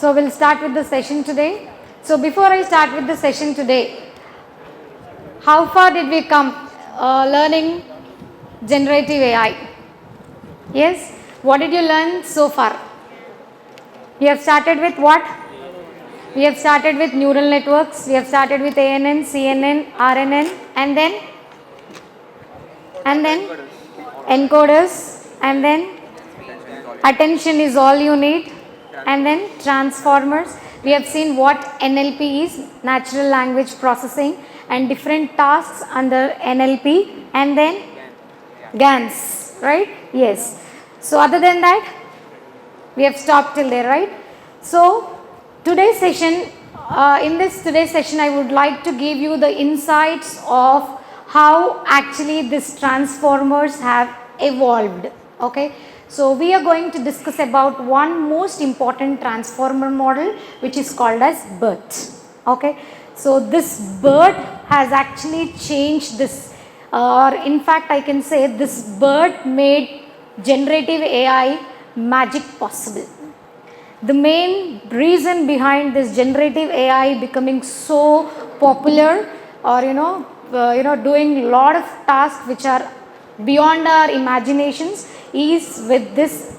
So we'll start with the session today. So before I start with the session today, how far did we come learning generative AI? Yes? What did you learn so far? We have started with what? We have started with neural networks, we have started with ANN, CNN, RNN, and then encoders, and then attention is all you need, and then transformers. We have seen what NLP is, natural language processing, and different tasks under NLP, and then GANs, right? Yes. So other than that, we have stopped till there, right? So today's session, today's session, I would like to give you the insights of how actually these transformers have evolved. Okay. So we are going to discuss about one most important transformer model, which is called as Bert. Okay. So this Bert has actually changed this, or in fact I can say this Bert made generative AI magic possible. The main reason behind this generative AI becoming so popular, or doing a lot of tasks which are beyond our imaginations, is with this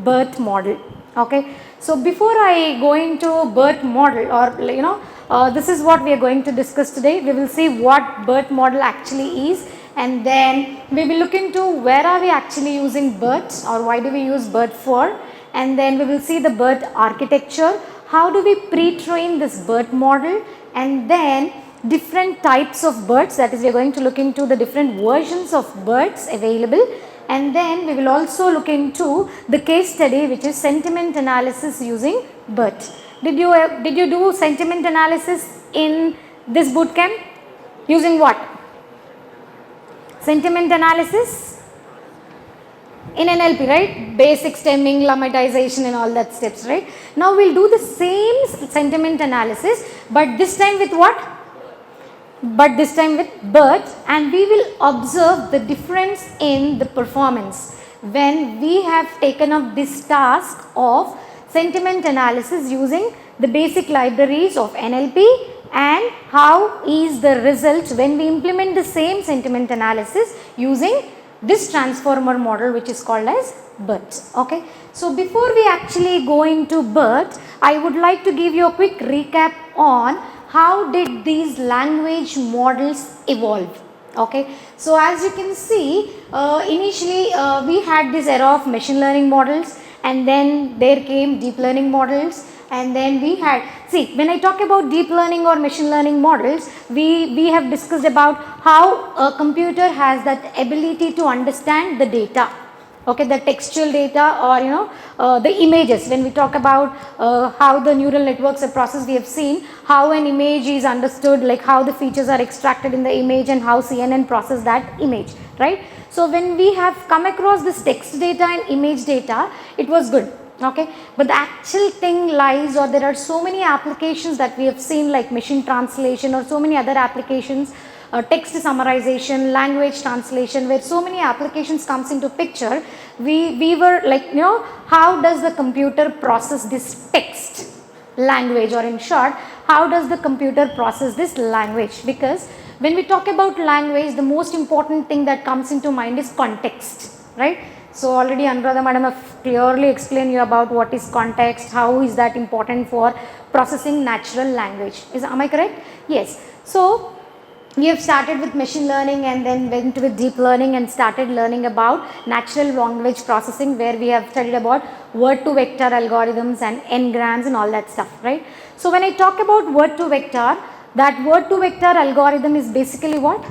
Bert model. Okay. So before I go into Bert model, or this is what we are going to discuss today. We will see what Bert model actually is, and then we will look into where are we actually using Bert, or why do we use Bert for, and then we will see the Bert architecture, how do we pre-train this Bert model, and then different types of Berts, that is we are going to look into the different versions of Berts available, and then we will also look into the case study, which is sentiment analysis using Bert. Did you do sentiment analysis in this bootcamp? Using what? Sentiment analysis in NLP, right? Basic stemming, lemmatization and all that steps, right? Now we'll do the same sentiment analysis, but this time with what? But this time with Bert, and we will observe the difference in the performance when we have taken up this task of sentiment analysis using the basic libraries of NLP, and how is the result when we implement the same sentiment analysis using this transformer model, which is called as Bert. Okay. So before we actually go into Bert, I would like to give you a quick recap on how did these language models evolve. Okay. So as you can see, initially we had this era of machine learning models, and then there came deep learning models, and then we had, see, when I talk about deep learning or machine learning models, we have discussed about how a computer has that ability to understand the data. Okay, the textual data, or the images. When we talk about how the neural networks are processed, we have seen how an image is understood, like how the features are extracted in the image and how CNN process that image, right? So when we have come across this text data and image data, it was good. Okay, but the actual thing lies, or there are so many applications that we have seen, like machine translation or so many other applications, text summarization, language translation, where so many applications comes into picture. We were like, how does the computer process this text language, or in short, how does the computer process this language? Because when we talk about language, the most important thing that comes into mind is context, right? So already Anuradha madam have clearly explained you about what is context, how is that important for processing natural language. Am I correct? Yes. So we have started with machine learning, and then went with deep learning and started learning about natural language processing, where we have studied about word to vector algorithms and n-grams and all that stuff, right? So when I talk about word to vector, that word to vector algorithm is basically what?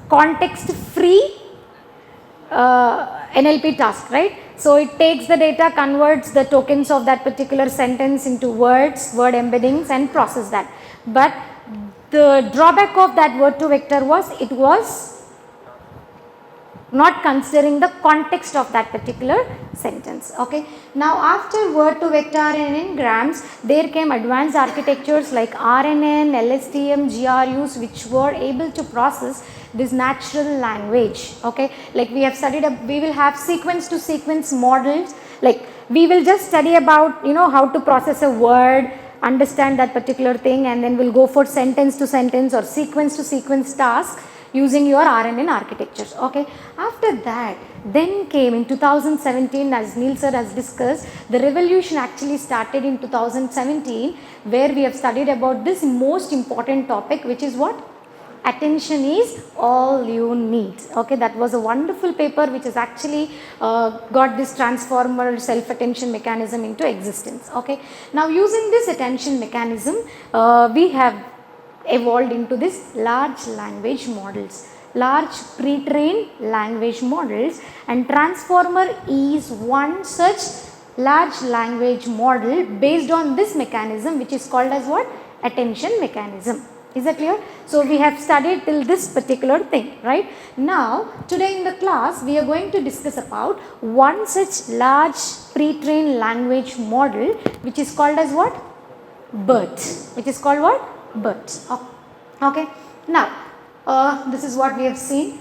Context free NLP task, right? So it takes the data, converts the tokens of that particular sentence into words, word embeddings, and process that. But the drawback of that word to vector was, it was not considering the context of that particular sentence. Okay. Now after word to vector and n-grams, there came advanced architectures like RNN, LSTM, GRUs, which were able to process this natural language. Okay. Like we have studied, we will have sequence to sequence models, like We will just study about, how to process a word, understand that particular thing, and then we'll go for sentence to sentence or sequence to sequence task using your RNN architectures. Okay. After that, then came in 2017, as Neil sir has discussed, the revolution actually started in 2017, where we have studied about this most important topic, which is what? Attention is all you need. Okay, that was a wonderful paper which has actually got this transformer self-attention mechanism into existence. Okay, now using this attention mechanism, we have evolved into this large language models, large pre-trained language models, and transformer is one such large language model based on this mechanism, which is called as what? Attention mechanism. Is that clear? So we have studied till this particular thing, right? Now today in the class we are going to discuss about one such large pre-trained language model, which is called as what? Bert. Which is called what? Bert. Okay. Now this is what we have seen.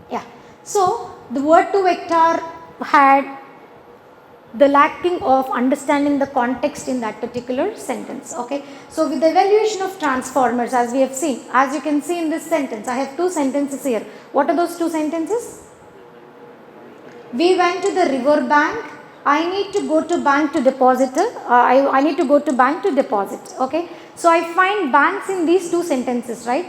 Yeah. So the word to vector had the lacking of understanding the context in that particular sentence. Okay. So with the evaluation of transformers, as we have seen, as you can see in this sentence, I have two sentences here. What are those two sentences? We went to the river bank. I need to go to bank to deposit. I need to go to bank to deposit. Okay. So I find banks in these two sentences, right?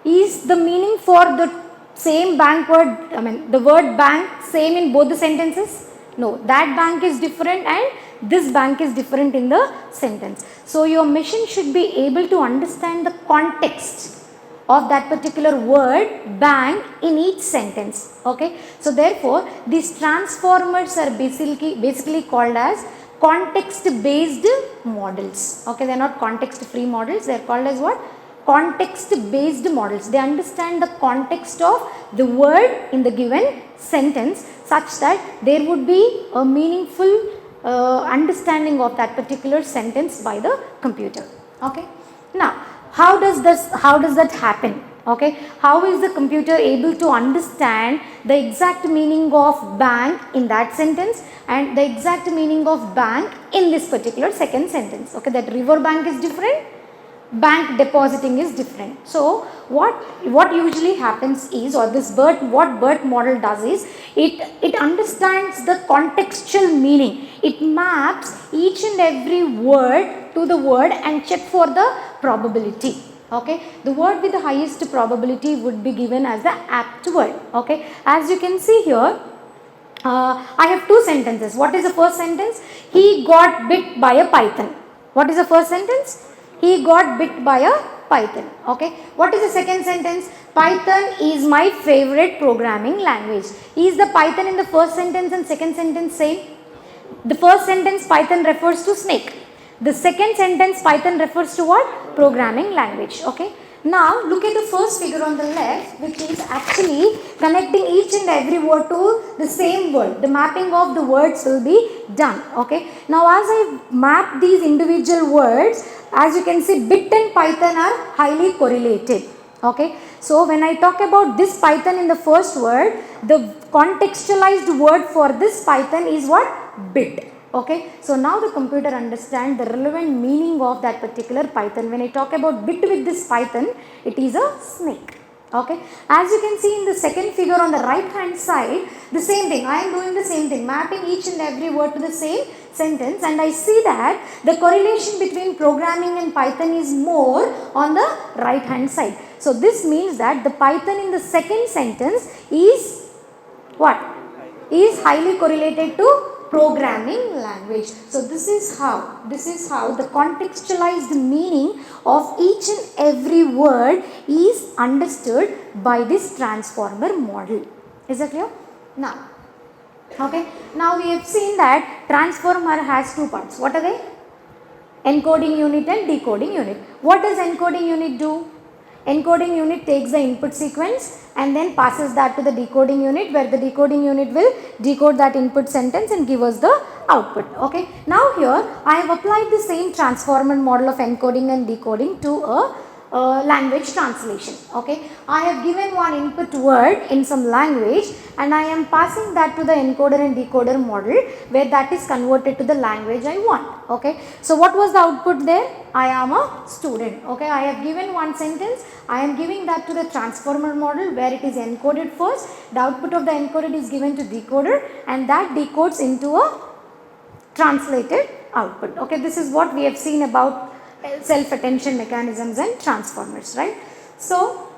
Is the meaning for the same bank word, the word bank same in both the sentences? No, that bank is different and this bank is different in the sentence. So your machine should be able to understand the context of that particular word bank in each sentence. Okay. So therefore these transformers are basically called as context based models. Okay, they are not context free models, they are called as what? Context based models. They understand the context of the word in the given sentence such that there would be a meaningful understanding of that particular sentence by the computer. Okay. Now how does that happen? Okay, how is the computer able to understand the exact meaning of bank in that sentence and the exact meaning of bank in this particular second sentence? Okay, that river bank is different, bank depositing is different. So what usually happens is, or this what Bert model does is, it understands the contextual meaning. It maps each and every word to the word and check for the probability. Okay, the word with the highest probability would be given as the apt word. Okay, as you can see here, I have two sentences. What is the first sentence? He got bit by a python. What is the first sentence? He got bit by a python. Okay. What is the second sentence? Python is my favorite programming language. Is the python in the first sentence and second sentence same? The first sentence Python refers to snake. The second sentence Python refers to what? Programming language. Okay. Now look at the first figure on the left, which is actually connecting each and every word to the same word. The mapping of the words will be done. Okay. Now as I map these individual words, as you can see, bit and python are highly correlated. Okay. So when I talk about this python in the first word, the contextualized word for this python is what? Bit. Okay. So now the computer understands the relevant meaning of that particular python. When I talk about bit with this python, it is a snake. Okay. As you can see in the second figure on the right hand side, the same thing. I am doing the same thing, mapping each and every word to the same sentence, and I see that the correlation between programming and Python is more on the right hand side. So this means that the Python in the second sentence is what? Is highly correlated to programming language. So this is how the contextualized meaning of each and every word is understood by this transformer model. Is that clear? Now, okay. Now we have seen that transformer has two parts. What are they? Encoding unit and decoding unit. What does encoding unit do? Encoding unit takes the input sequence and then passes that to the decoding unit, where the decoding unit will decode that input sentence and give us the output. Okay. Now here I have applied the same transformer model of encoding and decoding to language translation. Okay, I have given one input word in some language and I am passing that to the encoder and decoder model where that is converted to the language I want. Okay, so what was the output there? I am a student. Okay, I have given one sentence, I am giving that to the transformer model where it is encoded first, the output of the encoded is given to decoder and that decodes into a translated output. Okay, this is what we have seen about self-attention mechanisms and transformers, right? So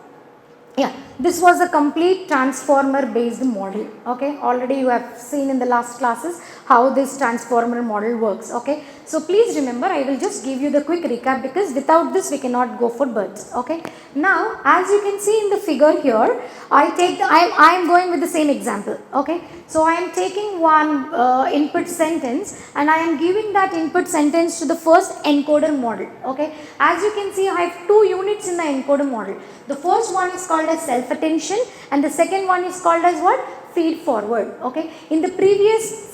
yeah, this was a complete transformer based model. Okay, already you have seen in the last classes how this transformer model works. Okay, so please remember, I will just give you the quick recap because without this we cannot go for birds. Okay, now as you can see in the figure here, I am going with the same example. Okay, so I am taking one input sentence and I am giving that input sentence to the first encoder model. Okay, as you can see I have two units in the encoder model. The first one is called as self attention and the second one is called as what? Feed forward. Okay, in the previous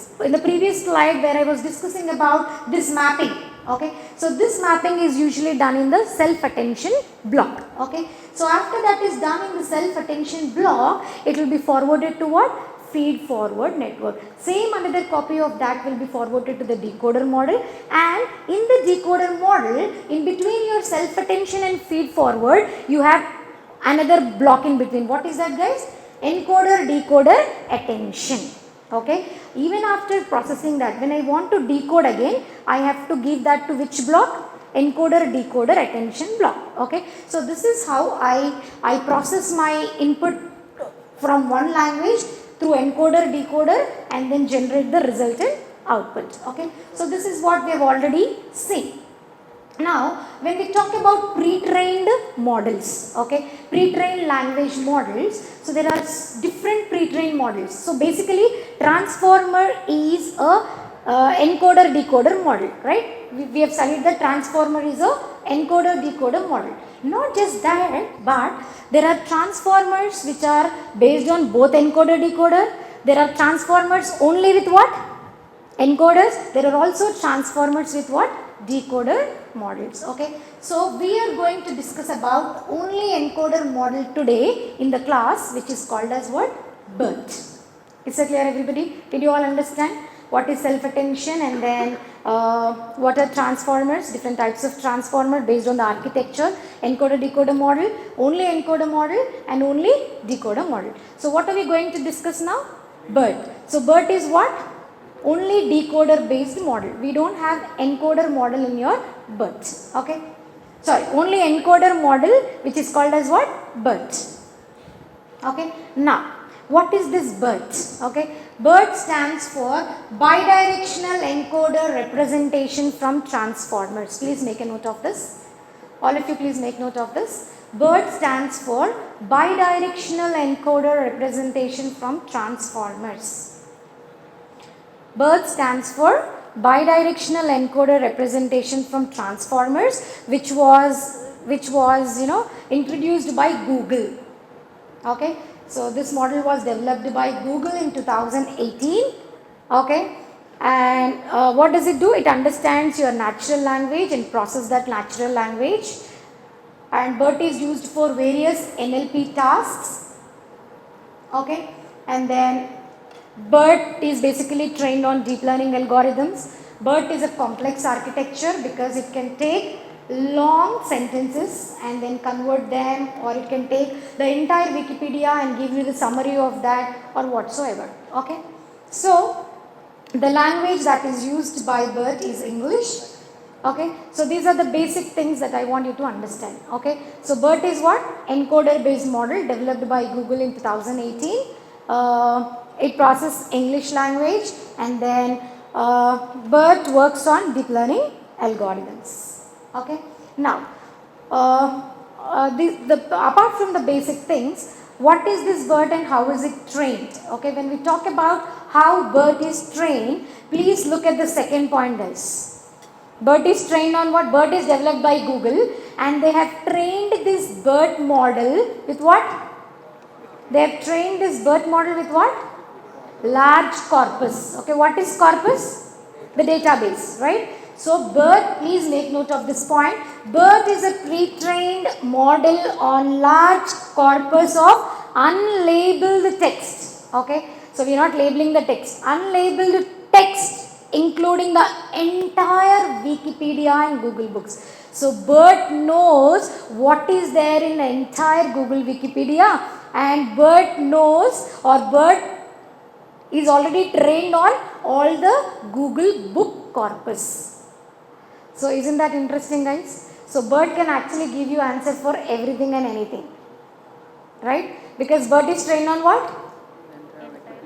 slide where I was discussing about this mapping. Okay, so this mapping is usually done in the self attention block. Okay, so after that is done in the self attention block, it will be forwarded to what? Feed forward network. Same another copy of that will be forwarded to the decoder model, and in the decoder model, in between your self attention and feed forward, you have another block in between. What is that, guys? Encoder decoder attention. Okay, even after processing that, when I want to decode again, I have to give that to which block? Encoder decoder attention block. Okay, so this is how I process my input from one language through encoder decoder and then generate the resultant output. Okay, so this is what we have already seen. Now when we talk about pre-trained models, okay, pre-trained language models, so there are different pre-trained models. So basically transformer is a encoder decoder model, right? We have studied that transformer is a encoder decoder model. Not just that, but there are transformers which are based on both encoder decoder. There are transformers only with what? Encoders. There are also transformers with what? Decoder models. Okay, so we are going to discuss about only encoder model today in the class, which is called as what? Bert. Is that clear, everybody? Did you all understand what is self attention and then what are transformers, different types of transformer based on the architecture, encoder decoder model, only encoder model and only decoder model. So what are we going to discuss now? Bert. So Bert is what? Only decoder based model. We don't have encoder model in your Bert. Okay, sorry, only encoder model which is called as what? Bert. Okay, now what is this Bert? Okay, Bert stands for bidirectional encoder representation from transformers. Please make a note of this. All of you please make note of this. Bert stands for bidirectional encoder representation from transformers. Bert stands for bidirectional encoder representation from transformers, which was introduced by Google. Okay, so this model was developed by Google in 2018. Okay, and what does it do? It understands your natural language and process that natural language, and Bert is used for various NLP tasks. Okay, and then Bert is basically trained on deep learning algorithms. Bert is a complex architecture because it can take long sentences and then convert them, or it can take the entire Wikipedia and give you the summary of that or whatsoever. Okay, so the language that is used by Bert is English. Okay, so these are the basic things that I want you to understand. Okay, so Bert is what? Encoder based model developed by Google in 2018. It processes English language, and then Bert works on deep learning algorithms. Okay, now apart from the basic things, what is this Bert and how is it trained? Okay, when we talk about how Bert is trained, please look at the second point, guys. Bert is trained on what? Bert is developed by Google and they have trained this Bert model with what? They have trained this Bert model with what? Large corpus. Okay, what is corpus? The database, right? So Bert, please make note of this point. Bert is a pre-trained model on large corpus of unlabeled text. Okay, so we are not labeling the text. Unlabeled text including the entire Wikipedia and Google Books. So Bert knows what is there in the entire Google Wikipedia, and Bert knows, or Bert is already trained on all the Google book corpus. So isn't that interesting, guys? So Bert can actually give you answer for everything and anything, right? Because Bert is trained on what?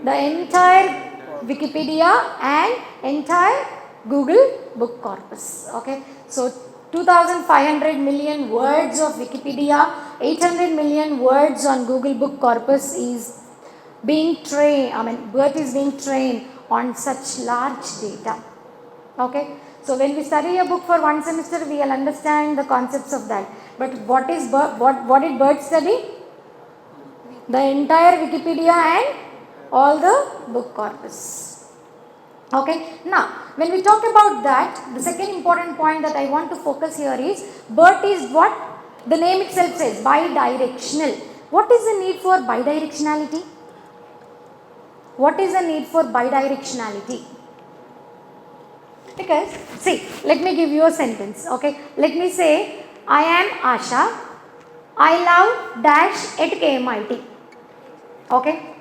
The entire Wikipedia and entire Google book corpus. Okay, so 2500 million words of Wikipedia, 800 million words on Google book corpus is being trained, Bert is being trained on such large data. Okay, so when we study a book for one semester, we will understand the concepts of that. But what is Bert, what did Bert study? The entire Wikipedia and all the book corpus. Okay, now when we talk about that, the second important point that I want to focus here is Bert is what the name itself says, bidirectional. What is the need for bidirectionality? What is the need for bidirectionality? Because see, let me give you a sentence. Okay, let me say I am Asha, I love dash at KMIT. Okay,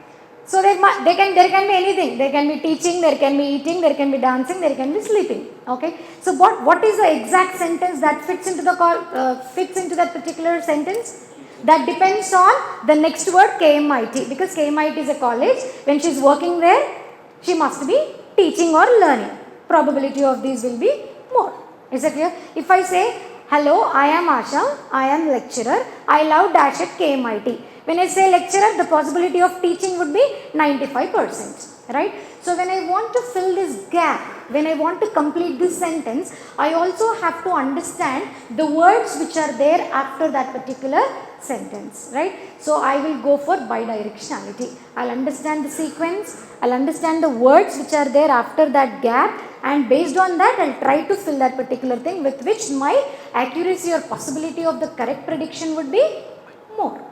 so there can be anything. There can be teaching, there can be eating, there can be dancing, there can be sleeping. Okay, so what is the exact sentence that fits into that particular sentence? That depends on the next word, KMIT, because KMIT is a college. When she is working there, she must be teaching or learning. Probability of these will be more. Is it clear? If I say, hello, I am Asha, I am lecturer, I love dash at KMIT. When I say lecturer, the possibility of teaching would be 95%, right? So when I want to fill this gap, when I want to complete this sentence, I also have to understand the words which are there after that particular sentence, right? So I will go for bidirectionality. I'll understand the sequence, I'll understand the words which are there after that gap, and based on that I'll try to fill that particular thing with which my accuracy or possibility of the correct prediction would be more.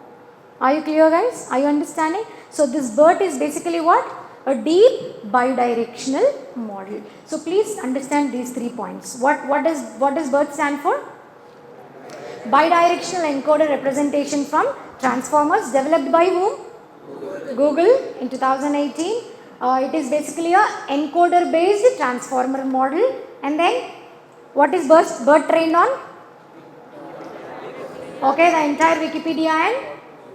Are you clear, guys? Are you understanding? So this Bert is basically what? A deep bidirectional model. So please understand these 3 points. What does Bert stand for? Bidirectional encoder representation from transformers, developed by whom? Google in 2018. It is basically a encoder based transformer model. And then what is Bert trained on? Okay, the entire Wikipedia and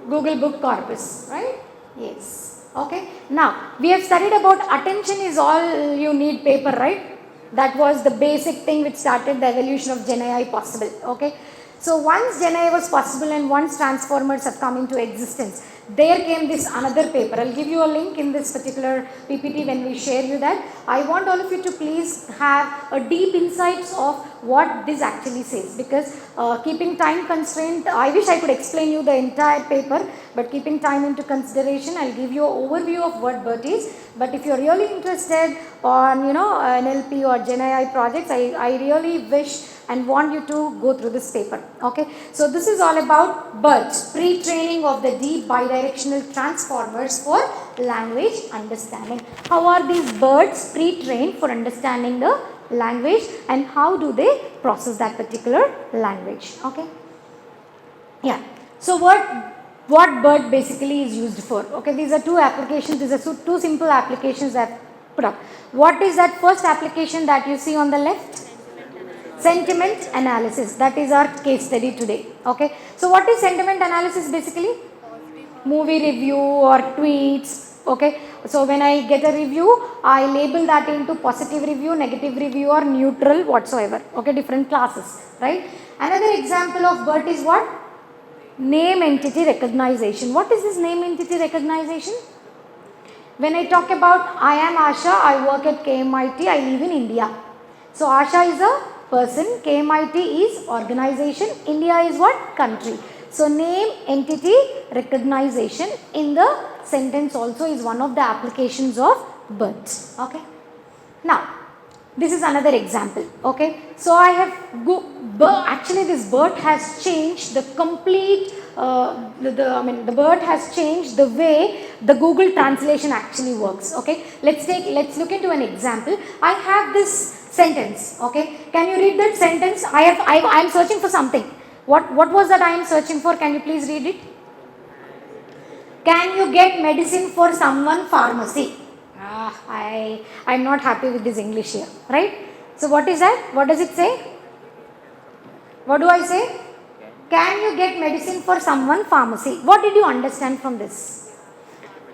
Google book corpus, right? Yes. Okay. Now we have studied about attention is all you need paper, right? That was the basic thing which started the evolution of Gen AI possible. Okay. So once Gen AI was possible and once transformers have come into existence, there came this another paper. I'll give you a link in this particular PPT when we share you that. I want all of you to please have a deep insights of what this actually says, because keeping time constraint, I wish I could explain you the entire paper, but keeping time into consideration, I'll give you an overview of what Bert is. But if you're really interested on NLP or Gen AI projects, I really wish and want you to go through this paper. Okay, so this is all about Bert's pre-training of the deep bidirectional transformers for language understanding. How are these Berts pre-trained for understanding the language and how do they process that particular language? Okay, yeah. So what Bert basically is used for? Okay, these are two applications. These are two simple applications I've put up. What is that first application that you see on the left? Sentiment analysis. That is our case study today. Okay, so what is sentiment analysis basically? Movie review or tweets. Okay, so when I get a review, I label that into positive review, negative review, or neutral whatsoever. Okay, different classes, right? Another example of Bert is what? Name entity recognition. What is this name entity recognition? When I talk about I am Asha, I work at KMIT, I live in India. So Asha is a person, KMIT is organization, India is what? Country. So name entity recognition in the sentence also is one of the applications of Bert. Okay. Now This is another example. Okay, so I have actually this Bert has changed the complete the Bert has changed the way the Google translation actually works. Okay, let's look into an example. I have this sentence. Okay, can you read that sentence? I am searching for something. What was that I am searching for? Can you please read it? Can you get medicine for someone pharmacy? I'm not happy with this English here, right? So what is that? What does it say? What do I say? Can you get medicine for someone pharmacy? What did you understand from this?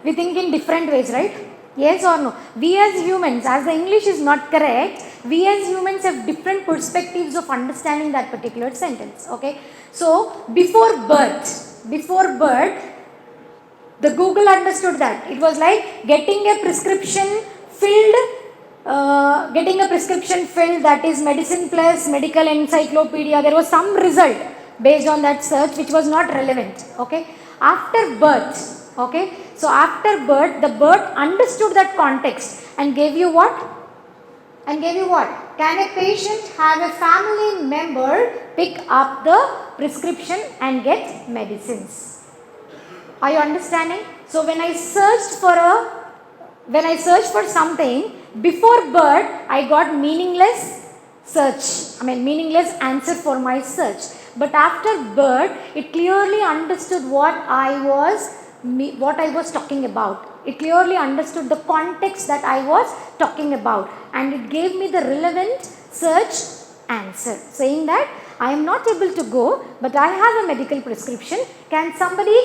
We think in different ways, right? Yes or no? We as humans, as the English is not correct, we as humans have different perspectives of understanding that particular sentence. Okay. So before Bert, the Google understood that. It was like getting a prescription filled, that is medicine plus medical encyclopedia. There was some result based on that search which was not relevant. Okay. After Bert, okay. So after Bert, the Bert understood that context and gave you what? Can a patient have a family member pick up the prescription and get medicines? Are you understanding? So when I searched for something before Bert, I got meaningless answer for my search. But after Bert, it clearly understood what I was talking about. It clearly understood the context that I was talking about, and it gave me the relevant search answer, saying that I am not able to go, but I have a medical prescription. Can somebody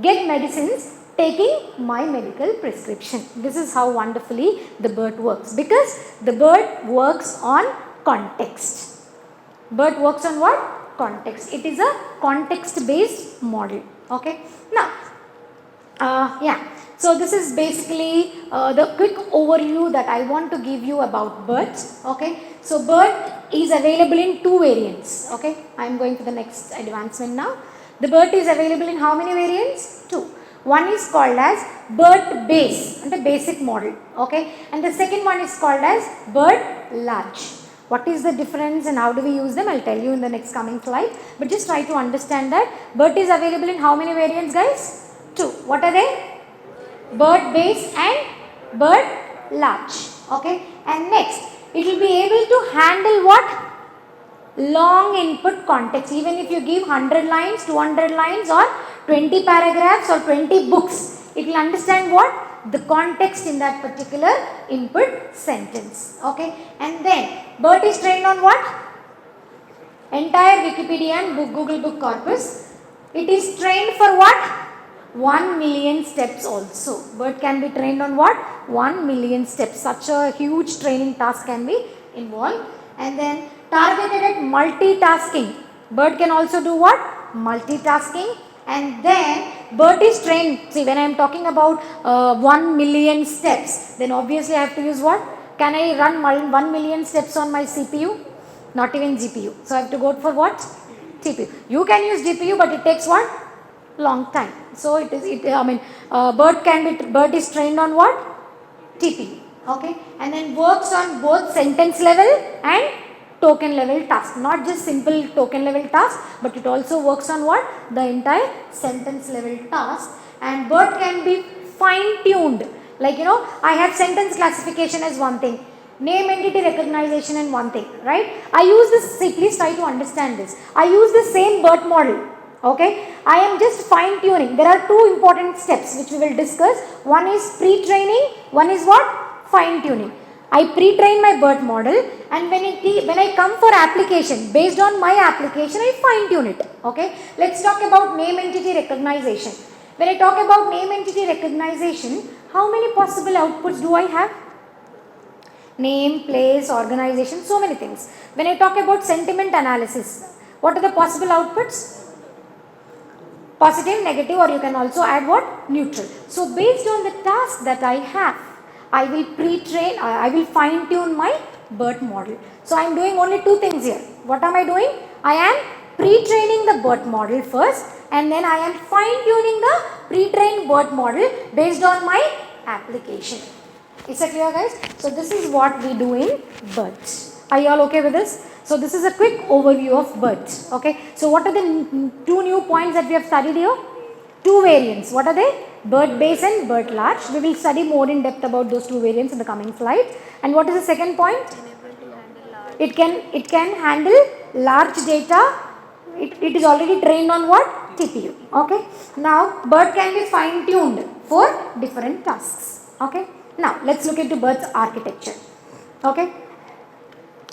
get medicines taking my medical prescription? This is how wonderfully the Bert works, because the Bert works on context. Bert works on what? Context. It is a context based model. Okay. Now, so this is basically the quick overview that I want to give you about Bert. Okay. So Bert is available in two variants. Okay. I am going to the next advancement now. The Bert is available in how many variants? Two. One is called as Bert base, and the basic model. Okay. And the second one is called as Bert large. What is the difference and how do we use them? I'll tell you in the next coming slide. But just try to understand that Bert is available in how many variants, guys? Two. What are they? Bert base and Bert large. Okay. And next, it will be able to handle what? Long input context. Even if you give 100 lines, 200 lines or 20 paragraphs or 20 books, it will understand what? The context in that particular input sentence. Okay. And then Bert is trained on what? Entire Wikipedia and Google book corpus. It is trained for what? 1 million steps also. Bert can be trained on what? 1 million steps. Such a huge training task can be involved. And then targeted at multitasking. Bert can also do what? Multitasking. And then Bert is trained. See, when I am talking about 1 million steps, then obviously I have to use what? Can I run 1 million steps on my CPU? Not even GPU. So I have to go for what? CPU. You can use GPU, but it takes what? Long time. So Bert is trained on what? TPU. Okay. And then works on both sentence level and token level task. Not just simple token level task, but it also works on what? The entire sentence level task. And Bert can be fine tuned. Like, I have sentence classification as one thing, name entity recognition and one thing, right? I use this, see, please try to understand this. I use the same Bert model. Okay, I am just fine tuning. There are two important steps which we will discuss. One is pre-training, one is what? Fine tuning. I pre-train my Bert model, and when I come for application, based on my application, I fine tune it. Okay, let's talk about name entity recognition. When I talk about name entity recognition, how many possible outputs do I have? Name, place, organization, so many things. When I talk about sentiment analysis, what are the possible outputs? Positive, negative, or you can also add what? Neutral. So based on the task that I have, I will pre-train, I will fine tune my Bert model. So I am doing only two things here. What am I doing? I am pre-training the Bert model first, and then I am fine tuning the pre-trained Bert model based on my application. Is that clear, guys? So this is what we do in Bert. Are you all okay with this? So this is a quick overview of Bert. Okay. So what are the two new points that we have studied here? Two variants. What are they? Bert base and Bert large. We will study more in depth about those two variants in the coming slides. And what is the second point? It can handle large data. It is already trained on what? TPU. Okay. Now Bert can be fine tuned for different tasks. Okay. Now let's look into Bert's architecture. Okay.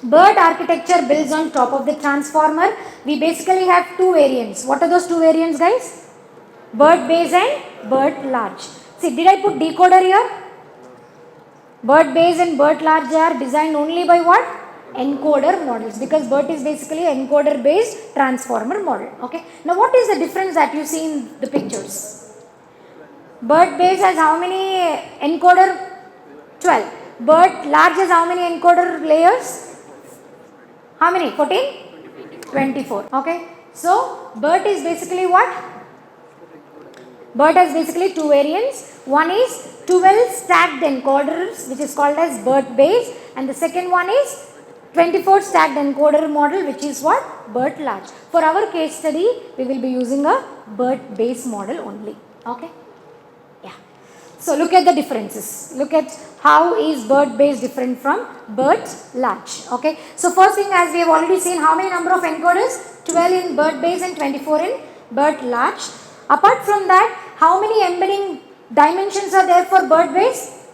Bert architecture builds on top of the transformer. We basically have two variants. What are those two variants, guys? Bert base and Bert large. See, did I put decoder here? Bert base and Bert large are designed only by what? Encoder models, because Bert is basically encoder based transformer model. Okay. Now what is the difference that you see in the pictures? Bert base has how many encoder? 12. Bert large has how many encoder layers? How many? 14? 24. Okay. So Bert is basically what? Bert has basically two variants. One is 12 stacked encoders, which is called as Bert base, and the second one is 24 stacked encoder model, which is what? Bert large. For our case study, we will be using a Bert base model only. Okay. Yeah. So look at the differences. Look at how is Bert base different from Bert large. Okay. So first thing, as we have already seen, how many number of encoders? 12 in Bert base and 24 in Bert large. Apart from that, how many embedding dimensions are there for Bert base?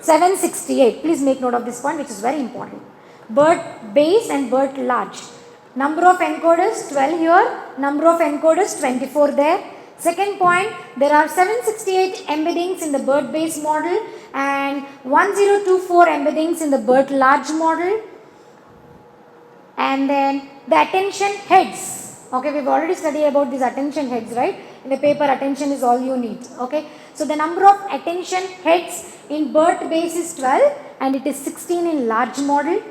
768. Please make note of this point, which is very important. Bert base and Bert large. Number of encoders 12 here, number of encoders 24 there. Second point, there are 768 embeddings in the Bert base model and 1024 embeddings in the Bert large model. And then the attention heads. Okay, we've already studied about these attention heads, right? In the paper, attention is all you need. Okay, so the number of attention heads in Bert base is 12 and it is 16 in large model.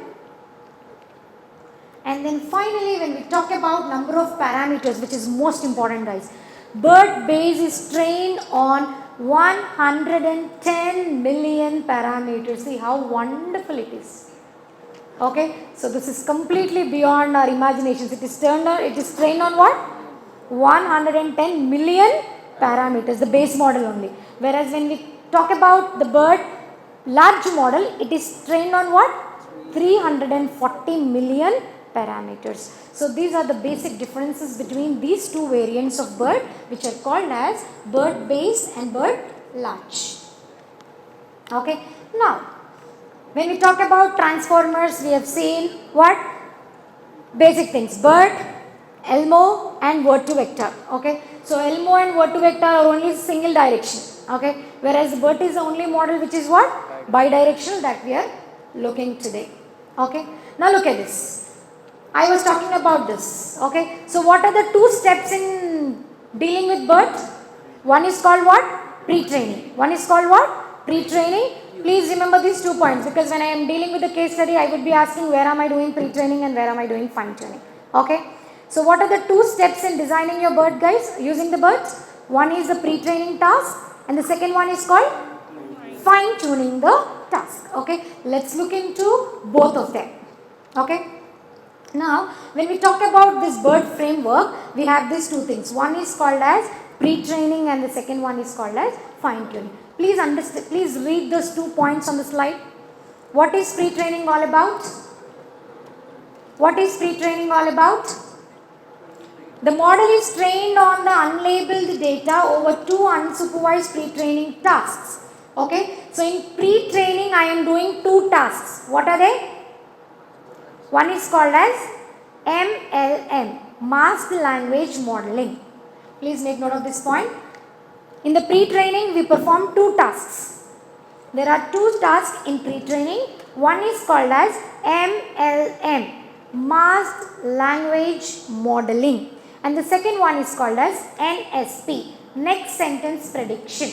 And then finally, when we talk about number of parameters, which is most important, guys, Bert base is trained on 110 million parameters. See how wonderful it is. Okay, so this is completely beyond our imaginations. It is trained on what? 110 million parameters, the base model only. Whereas when we talk about the Bert large model, it is trained on what? 340 million parameters. So these are the basic differences between these two variants of Bert, which are called as Bert base and Bert large. Okay, now when we talk about transformers, we have seen what? Basic things. Bert, Elmo and word to vector. Okay, so Elmo and word to vector are only single direction. Okay, whereas Bert is the only model which is what? Bidirectional that we are looking today. Okay, now look at this. I was talking about this. Okay, so what are the two steps in dealing with Bert? One is called what? Pre-training. One is called what? Pre-training. Please remember these 2 points, because when I am dealing with the case study, I would be asking where am I doing pre-training and where am I doing fine-tuning. Okay. So what are the 2 steps in designing your Bert, guys, using the Bert? One is the pre-training task and the second one is called fine-tuning the task. Okay. Let's look into both of them. Okay. Now, when we talk about this Bert framework, we have these 2 things. One is called as pre-training and the second one is called as fine-tuning. Please understand, please read those 2 points on the slide. What is pre-training all about? What is pre-training all about? The model is trained on the unlabeled data over 2 unsupervised pre-training tasks. Okay, so in pre-training I am doing 2 tasks. What are they? One is called as MLM, Masked Language Modeling. Please make note of this point. In the pre-training, we perform 2 tasks. There are 2 tasks in pre-training. One is called as MLM, Masked Language Modeling. And the second one is called as NSP, Next Sentence Prediction.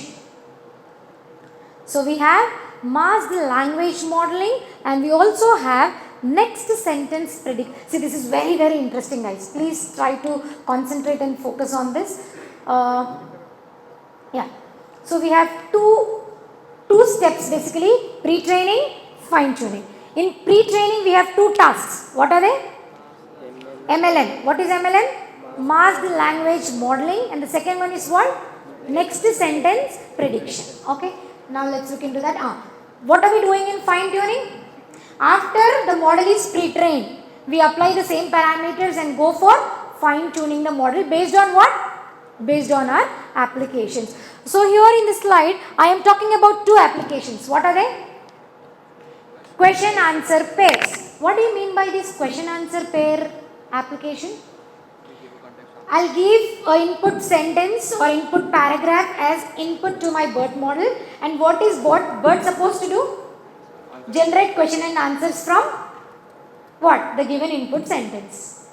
So we have Masked Language Modeling and we also have Next Sentence Prediction. See, this is very, very interesting, guys. Please try to concentrate and focus on this. Yeah, so we have two two steps basically, pre-training, fine-tuning. In pre-training we have two tasks. What are they? MLM. What is MLM? Masked language modeling, and the second one is what? Next sentence prediction. Okay. Now let's look into that. What are we doing in fine-tuning? After the model is pre-trained, we apply the same parameters and go for fine-tuning the model based on what? Based on our applications. So here in this slide, I am talking about two applications. What are they? Question answer pairs. What do you mean by this question answer pair application? I'll give an input sentence or input paragraph as input to my Bert model, and what is Bert supposed to do? Generate question and answers from what? The given input sentence.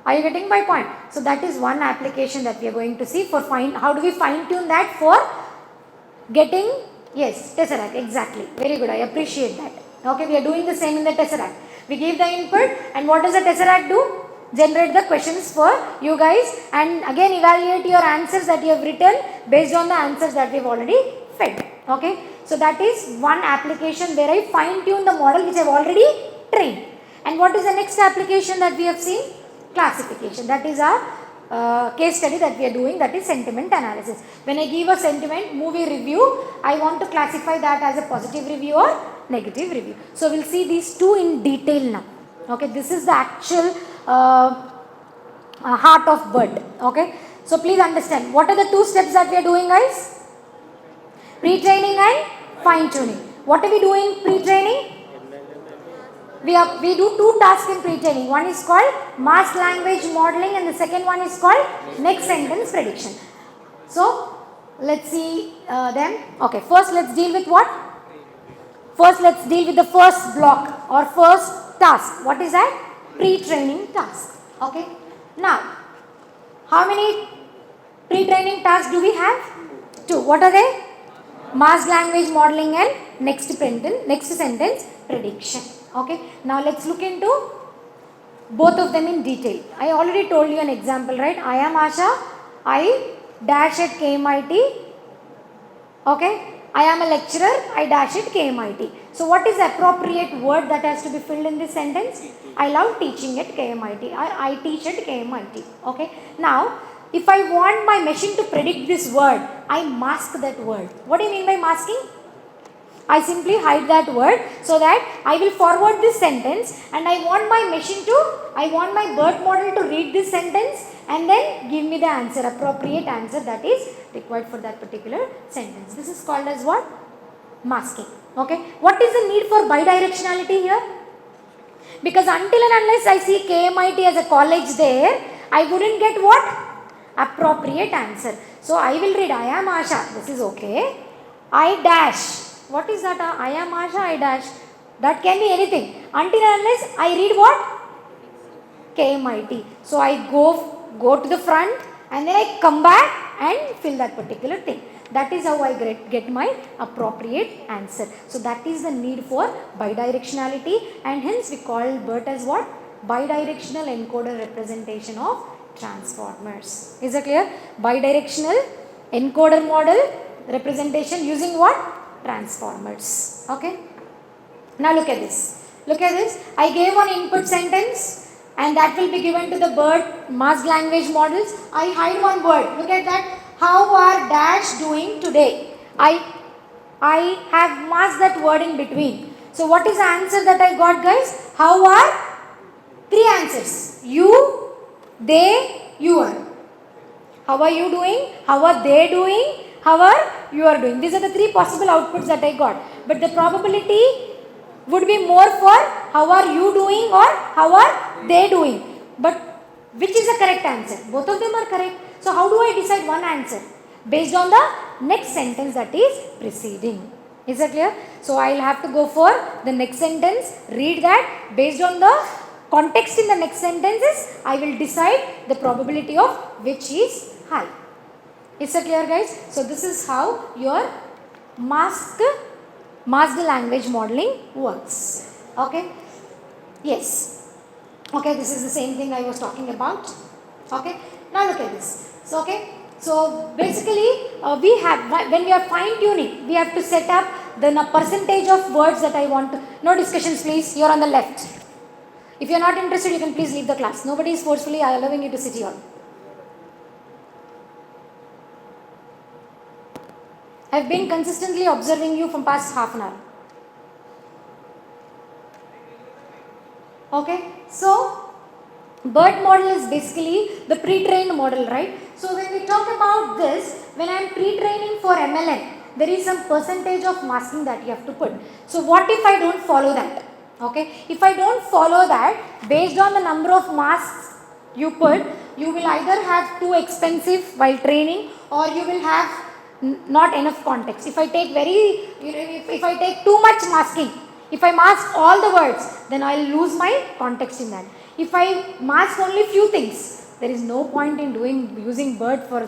Are you getting my point? So that is one application that we are going to see for how do we fine tune that for getting, yes, tesseract, exactly. Very good, I appreciate that. Okay, we are doing the same in the tesseract. We give the input, and what does the tesseract do? Generate the questions for you guys, and again evaluate your answers that you have written based on the answers that we have already fed. Okay, so that is one application where I fine tune the model which I have already trained. And what is the next application that we have seen? Classification. That is our case study that we are doing, that is sentiment analysis. When I give a sentiment movie review, I want to classify that as a positive review or negative review. So we'll see these two in detail now. Okay, this is the actual heart of Bert. Okay, so please understand what are the two steps that we are doing, guys? Pre-training and fine-tuning. What are we doing pre-training? We do two tasks in pre-training. One is called masked language modeling, and the second one is called next sentence prediction. So let's see them. Okay, first let's deal with what? First let's deal with the first block or first task. What is that? Pre-training task. Okay. Now, how many pre-training tasks do we have? Two. What are they? Masked language modeling and next sentence prediction. Okay. Now let's look into both of them in detail. I already told you an example, right? I am Asha. I dash at KMIT. Okay. I am a lecturer. I dash at KMIT. So what is the appropriate word that has to be filled in this sentence? I love teaching at KMIT. I teach at KMIT. Okay. Now, if I want my machine to predict this word, I mask that word. What do you mean by masking? I simply hide that word so that I will forward this sentence, and I want my Bert model to read this sentence and then give me the answer, appropriate answer that is required for that particular sentence. This is called as what? Masking. Okay. What is the need for bidirectionality here? Because until and unless I see KMIT as a college there, I wouldn't get what? Appropriate answer. So I will read I am Asha. This is okay. I dash. What is that? I am Asha, I dash. That can be anything. Until and unless I read what? KMIT. So I go to the front and then I come back and fill that particular thing. That is how I get my appropriate answer. So that is the need for bidirectionality, and hence we call Bert as what? Bidirectional encoder representation of transformers. Is it clear? Bidirectional encoder model representation using what? Transformers. Okay. Now look at this. Look at this. I gave one input sentence, and that will be given to the Bert masked language models. I hide one word. Look at that. How are dash doing today? I have masked that word in between. So what is the answer that I got, guys? How are? Three answers. You, they, you are. How are you doing? How are they doing? How are you are doing? These are the three possible outputs that I got. But the probability would be more for how are you doing or how are they doing. But which is the correct answer? Both of them are correct. So how do I decide one answer? Based on the next sentence that is preceding. Is that clear? So I will have to go for the next sentence, read that. Based on the context in the next sentences, I will decide the probability of which is high. Is that clear, guys? So this is how your masked language modeling works. Okay? Yes. Okay, this is the same thing I was talking about. Okay? Now look at this. So So basically we have, when we are fine tuning, we have to set up the percentage of words that I want to. No discussions please, you are on the left. If you are not interested, you can please leave the class. Nobody is forcefully allowing you to sit here. I have been consistently observing you from past half an hour. Okay, so Bert model is basically the pre-trained model, right? So when we talk about this, when I am pre-training for MLN, there is some percentage of masking that you have to put. So what if I don't follow that? Okay, if I don't follow that, based on the number of masks you put, you will either have too expensive while training, or you will have not enough context. If I take if I take too much masking, if I mask all the words, then I will lose my context in that. If I mask only few things, there is no point in using Bert for,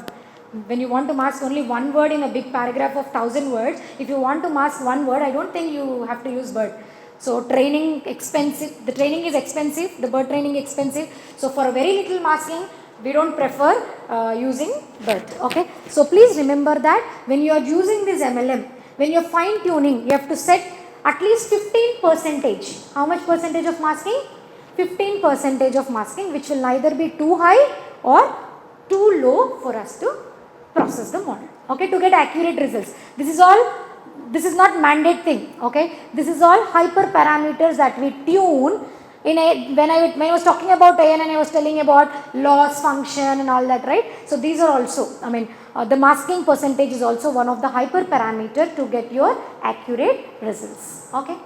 when you want to mask only one word in a big paragraph of 1000 words. If you want to mask one word, I don't think you have to use Bert. So training expensive, the training is expensive, the Bert training expensive. So for a very little masking, we don't prefer using Bert. Okay. So please remember that when you are using this MLM, when you are fine tuning, you have to set at least 15 percentage. How much percentage of masking? 15 percentage of masking, which will neither be too high or too low for us to process the model. Okay, to get accurate results. This is not mandate thing. Okay, this is all hyper parameters that we tune in a, when I was talking about AN and I was telling about loss function and all that, right? So these are also, I mean, the masking percentage is also one of the hyper parameter to get your accurate results. Okay.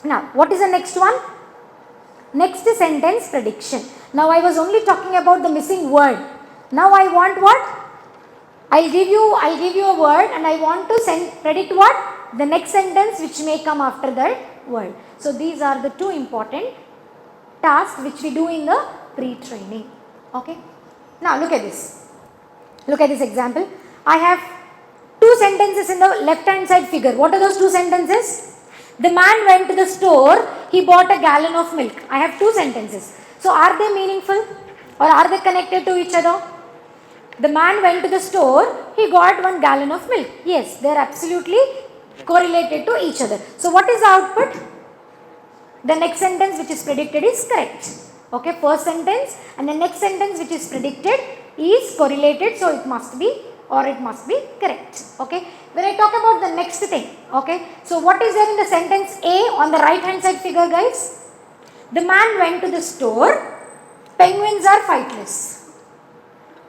Now, what is the next one? Next is sentence prediction. Now I was only talking about the missing word. Now I want what? I'll give you a word and I want to predict what? The next sentence which may come after that word. So these are the two important tasks which we do in the pre-training. Okay. Now look at this. Look at this example. I have two sentences in the left hand side figure. What are those two sentences? The man went to the store, he bought a gallon of milk. I have two sentences. So are they meaningful or are they connected to each other? The man went to the store, he got 1 gallon of milk. Yes, they are absolutely correlated to each other. So what is the output? The next sentence which is predicted is correct. Okay, first sentence and the next sentence which is predicted is correlated, so it must be correct. Okay, when I talk about the next thing, okay, so what is there in the sentence A on the right hand side figure, guys? The man went to the store, penguins are fightless.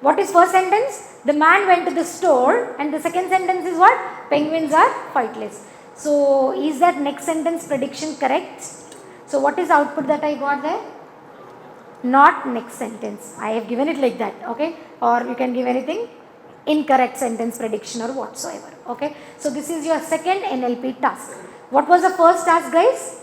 What is first sentence? The man went to the store, and the second sentence is what? Penguins are fightless. So is that next sentence prediction correct? So what is the output that I got there? Not next sentence. I have given it like that. Okay, or you can give anything, incorrect sentence prediction or whatsoever. Okay, so this is your second NLP task. What was the first task, guys?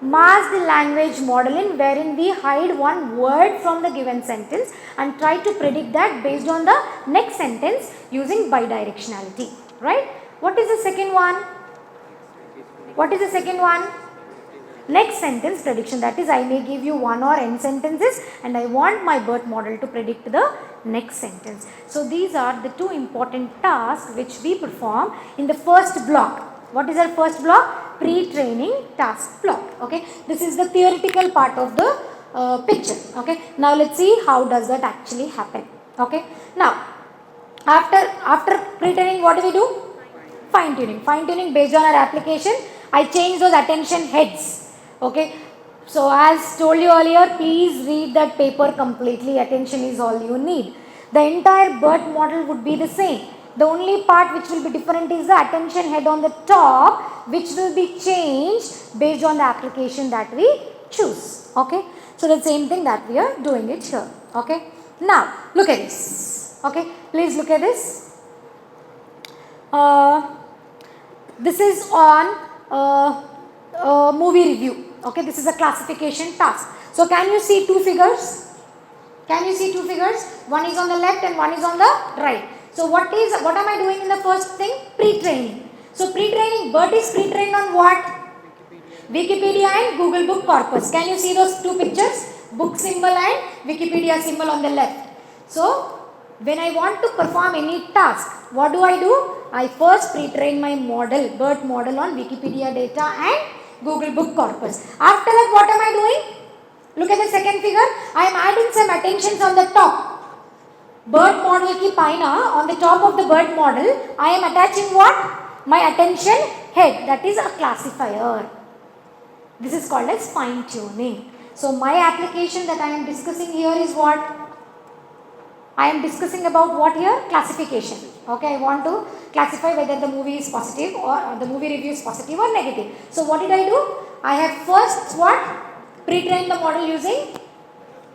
Mask the language modeling, wherein we hide one word from the given sentence and try to predict that based on the next sentence using bidirectionality. Right? What is the second one? What is the second one? Next sentence prediction. That is, I may give you 1 or n sentences and I want my Bert model to predict the next sentence. So these are the two important tasks which we perform in the first block. What is our first block? Pre-training task block. Okay, this is the theoretical part of the picture. Okay, now let's see how does that actually happen. Okay, now after pre-training, what do we do? Fine tuning based on our application. I change those attention heads. Okay, so as told you earlier, please read that paper completely. Attention is all you need. The entire Bert model would be the same. The only part which will be different is the attention head on the top, which will be changed based on the application that we choose. Okay, so the same thing that we are doing it here. Okay, now look at this. Okay, please look at this. This is on movie review. Okay, this is a classification task. So can you see two figures? Can you see two figures? One is on the left and one is on the right. So what am I doing in the first thing? Pre-training. So pre-training, Bert is pre-trained on what? Wikipedia and Google Book corpus. Can you see those two pictures? Book symbol and Wikipedia symbol on the left. So When I want to perform any task, what do? I first pre-train my model, Bert model on Wikipedia data and Google Book corpus. After that, what am I doing? Look at the second figure. I am adding some attentions on the top. Bert model ki paina, on the top of the Bert model, I am attaching what? My attention head. That is a classifier. This is called as fine tuning. So my application that I am discussing here is what? I am discussing about what here? Classification. Okay, I want to classify whether the movie is positive or the movie review is positive or negative. So what did I do? I have first what? Pre-trained the model using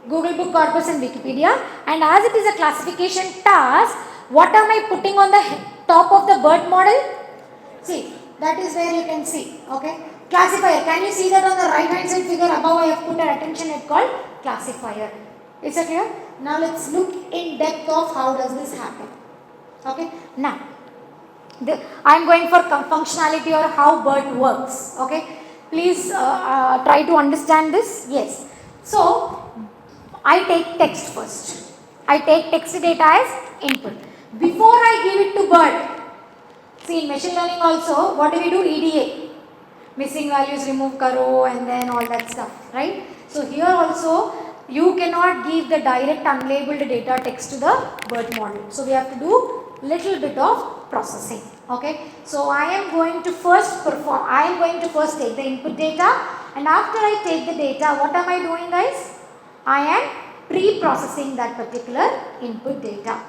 Google Book corpus and Wikipedia, and as it is a classification task, what am I putting on the top of the Bert model? See, that is where you can see, okay. Classifier, can you see that on the right hand side figure above I have put an attention head called classifier. Is that clear? Now let's look in depth of how does this happen. Okay, now I am going for functionality or how Bert works. Okay, please try to understand this. Yes. So I take text first. I take text data as input. Before I give it to Bert, see in machine learning also, what do we do? EDA. Missing values remove karo and then all that stuff, right? So here also, you cannot give the direct unlabeled data text to the Bert model. So we have to do little bit of processing. Okay. So I am going to first take the input data, and after I take the data, what am I doing, guys? I am pre-processing that particular input data.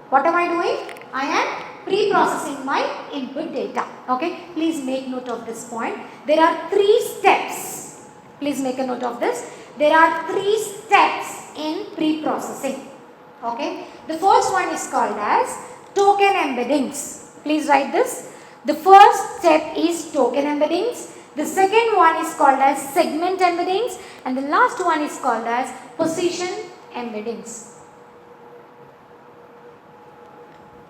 What am I doing? I am pre-processing my input data. Okay, please make note of this point. There are 3 steps. Please make a note of this. There are 3 steps in pre-processing. Okay, the first one is called as token embeddings. Please write this. The first step is token embeddings. The second one is called as segment embeddings, and the last one is called as position embeddings.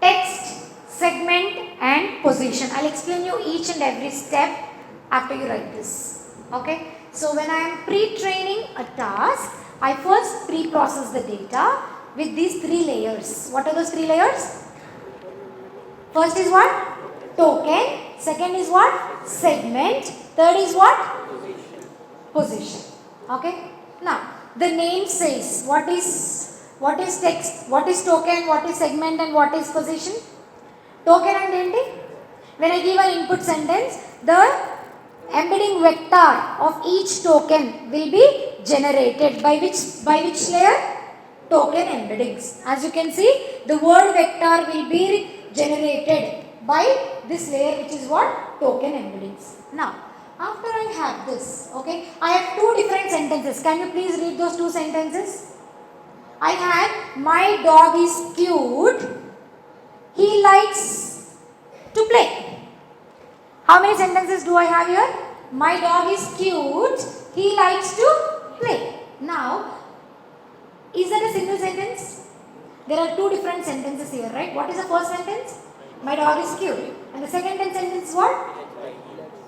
Text, segment and position. I will explain you each and every step after you write this. Okay. So when I am pre-training a task, I first pre-process the data with these 3 layers. What are those 3 layers? First is what? Token. Second is what? Segment. Third is what? Position. Okay. Now the name says what is text, what is token, what is segment and what is position. Token and enti. When I give an input sentence, the embedding vector of each token will be generated by which layer? Token embeddings. As you can see, the word vector will be generated by this layer, which is what? Token embeddings. Now after I have this, okay, I have 2 different sentences. Can you please read those 2 sentences? I have my dog is cute, he likes to play. How many sentences do I have here? My dog is cute, he likes to play. Now, is that a single sentence? There are 2 different sentences here, right? What is the first sentence? My dog is cute. And the second sentence is what?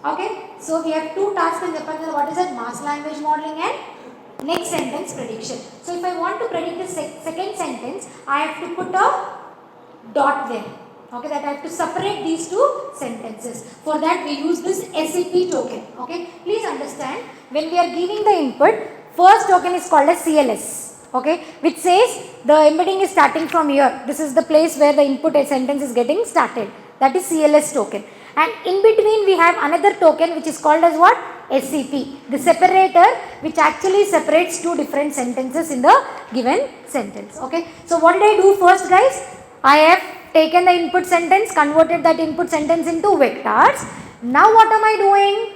Okay, so we have 2 tasks in Japan. What is that? Mass language modeling and next sentence prediction. So if I want to predict the second sentence, I have to put a dot there. Okay, that I have to separate these 2 sentences. For that we use this SEP token. Okay, please understand, when we are giving the input, first token is called as CLS. Okay, which says the embedding is starting from here. This is the place where the input sentence is getting started. That is CLS token. And in between we have another token which is called as what? SCP, the separator which actually separates 2 different sentences in the given sentence. Okay, so what did I do first, guys? I have taken the input sentence, converted that input sentence into vectors. Now what am I doing?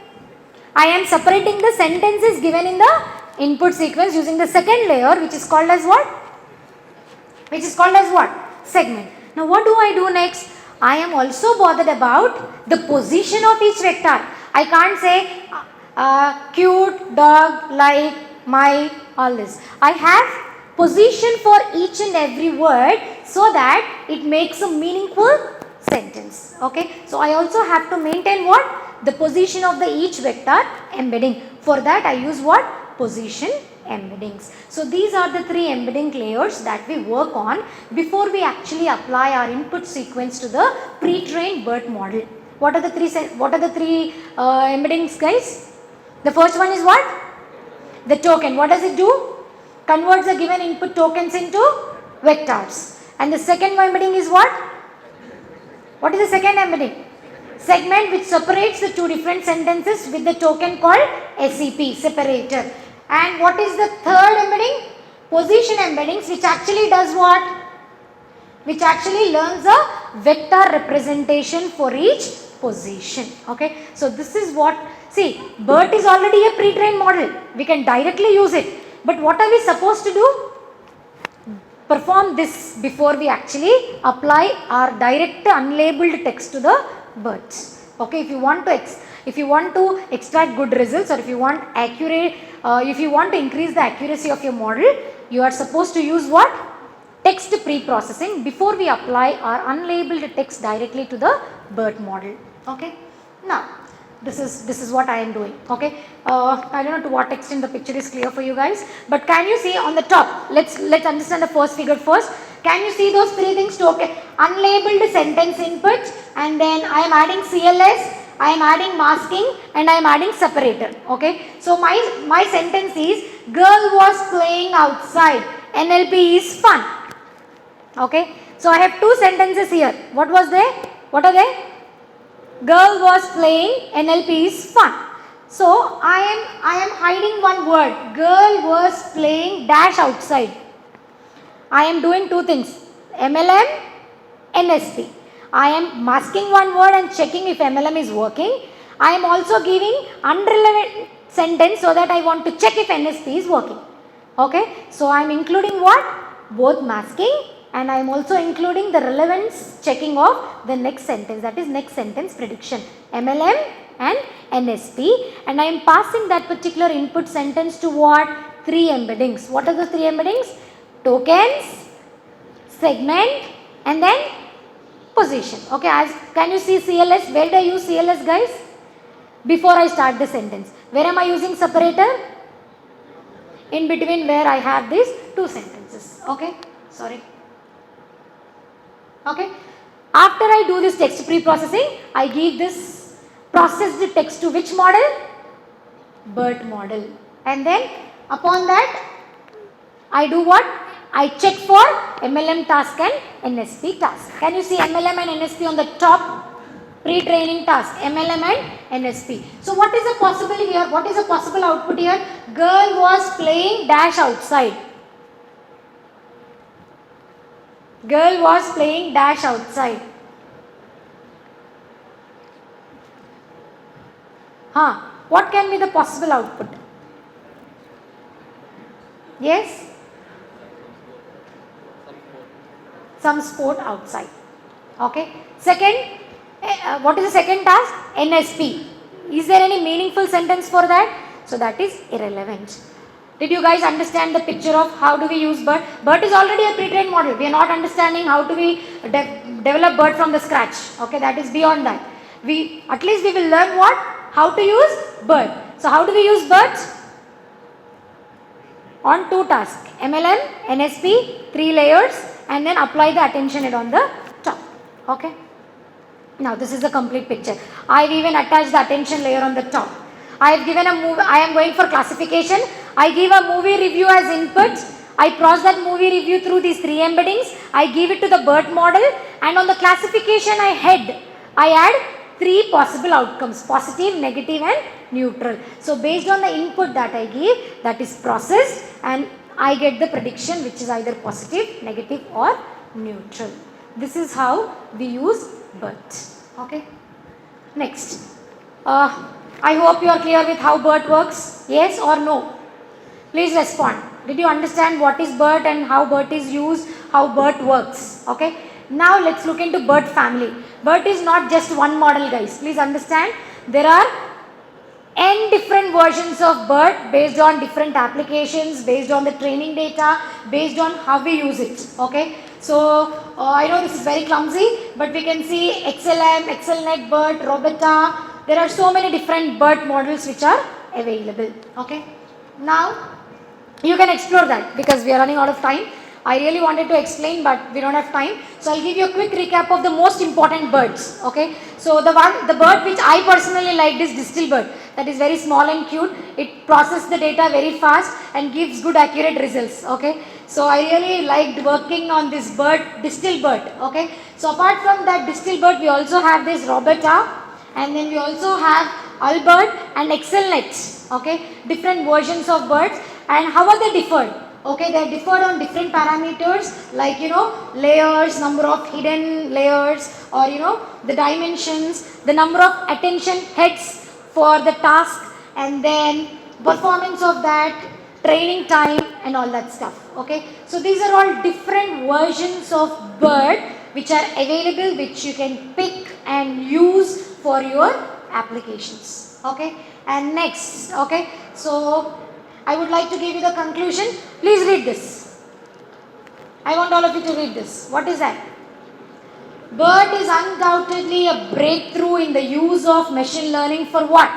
I am separating the sentences given in the input sequence using the second layer, which is called as what? Segment. Now what do I do next? I am also bothered about the position of each vector. I can't say cute, dog, like, my, all this. I have position for each and every word so that it makes a meaningful sentence. Okay. So I also have to maintain what? The position of the each vector embedding. For that I use what? Position embeddings. So these are the 3 embedding layers that we work on before we actually apply our input sequence to the pre-trained BERT model. What are the three embeddings, guys? The first one is what? The token. What does it do? Converts the given input tokens into vectors. And the second embedding is what? What is the second embedding? Segment which separates the 2 different sentences with the token called SEP, separator. And what is the third embedding? Position embeddings, which actually does what? Which actually learns a vector representation for each position. Okay, so this is what, see, BERT is already a pre-trained model. We can directly use it. But what are we supposed to do? Perform this before we actually apply our direct unlabeled text to the BERTs. Okay, if you want to extract good results, or if you want to increase the accuracy of your model, you are supposed to use what? Text pre-processing before we apply our unlabeled text directly to the BERT model. Okay, now this is what I am doing. Okay, I don't know to what extent the picture is clear for you guys, but can you see on the top? Let's understand the first figure first. Can you see those 3 things? Okay, unlabeled sentence input, and then I am adding CLS, I am adding masking, and I am adding separator. Okay, so my sentence is girl was playing outside. NLP is fun. Okay, so I have 2 sentences here. What are they? Girl was playing, NLP is fun. So I am hiding one word. Girl was playing dash outside. I am doing 2 things. MLM, NSP. I am masking one word and checking if MLM is working. I am also giving unrelevant sentence so that I want to check if NSP is working. Okay, so I am including what? Both masking, and I am also including the relevance checking of the next sentence, that is next sentence prediction, MLM and NSP, and I am passing that particular input sentence to what? 3 embeddings. What are the 3 embeddings? Tokens, segment, and then position. Okay, can you see CLS? Where do I use CLS, guys? Before I start the sentence. Where am I using separator? In between where I have these 2 sentences. Okay, sorry. Okay, after I do this text pre-processing, I give this processed text to which model? BERT model. And then upon that, I do what? I check for MLM task and NSP task. Can you see MLM and NSP on the top? Pre-training task, MLM and NSP. So what is the possible here? What is the possible output here? Girl was playing dash outside. Girl was playing dash outside. What can be the possible output? Yes? Some sport outside. Okay. Second, what is the second task? NSP. Is there any meaningful sentence for that? So that is irrelevant. Did you guys understand the picture of how do we use BERT? BERT is already a pre-trained model. We are not understanding how do we develop BERT from the scratch. Okay, that is beyond that. At least we will learn what? How to use BERT. So how do we use BERT? On 2 tasks. MLM, NSP, 3 layers, and then apply the attention head on the top. Okay. Now this is the complete picture. I have even attached the attention layer on the top. I have given a movie. I am going for classification. I give a movie review as input. I process that movie review through these 3 embeddings. I give it to the BERT model, and on the classification I add 3 possible outcomes: positive, negative, and neutral. So based on the input that I give, that is processed, and I get the prediction which is either positive, negative, or neutral. This is how we use BERT. Okay. Next. I hope you are clear with how BERT works. Yes or no? Please respond. Did you understand what is BERT and how BERT is used, how BERT works? Okay. Now let's look into BERT family. BERT is not just one model, guys. Please understand. There are n different versions of BERT based on different applications, based on the training data, based on how we use it. Okay. So I know this is very clumsy, but we can see XLM, XLNet BERT, Robota. There are so many different BERT models which are available. Okay. Now You can explore that because we are running out of time. I really wanted to explain, but we don't have time. So I'll give you a quick recap of the most important birds. Okay. So the bird which I personally liked is distal bird. That is very small and cute. It processes the data very fast and gives good accurate results. Okay. So I really liked working on this bird, distal bird. Okay. So apart from that distal bird, we also have this Roberta, and then we also have Albert and Excelnet. Okay. Different versions of birds. And how are they differed? Okay, they are differed on different parameters like layers, number of hidden layers, or the dimensions, the number of attention heads for the task, and then performance of that, training time, and all that stuff. Okay, so these are all different versions of bird which are available, which you can pick and use for your applications. Okay, and next, okay, so I would like to give you the conclusion. Please read this. I want all of you to read this. What is that? BERT is undoubtedly a breakthrough in the use of machine learning for what?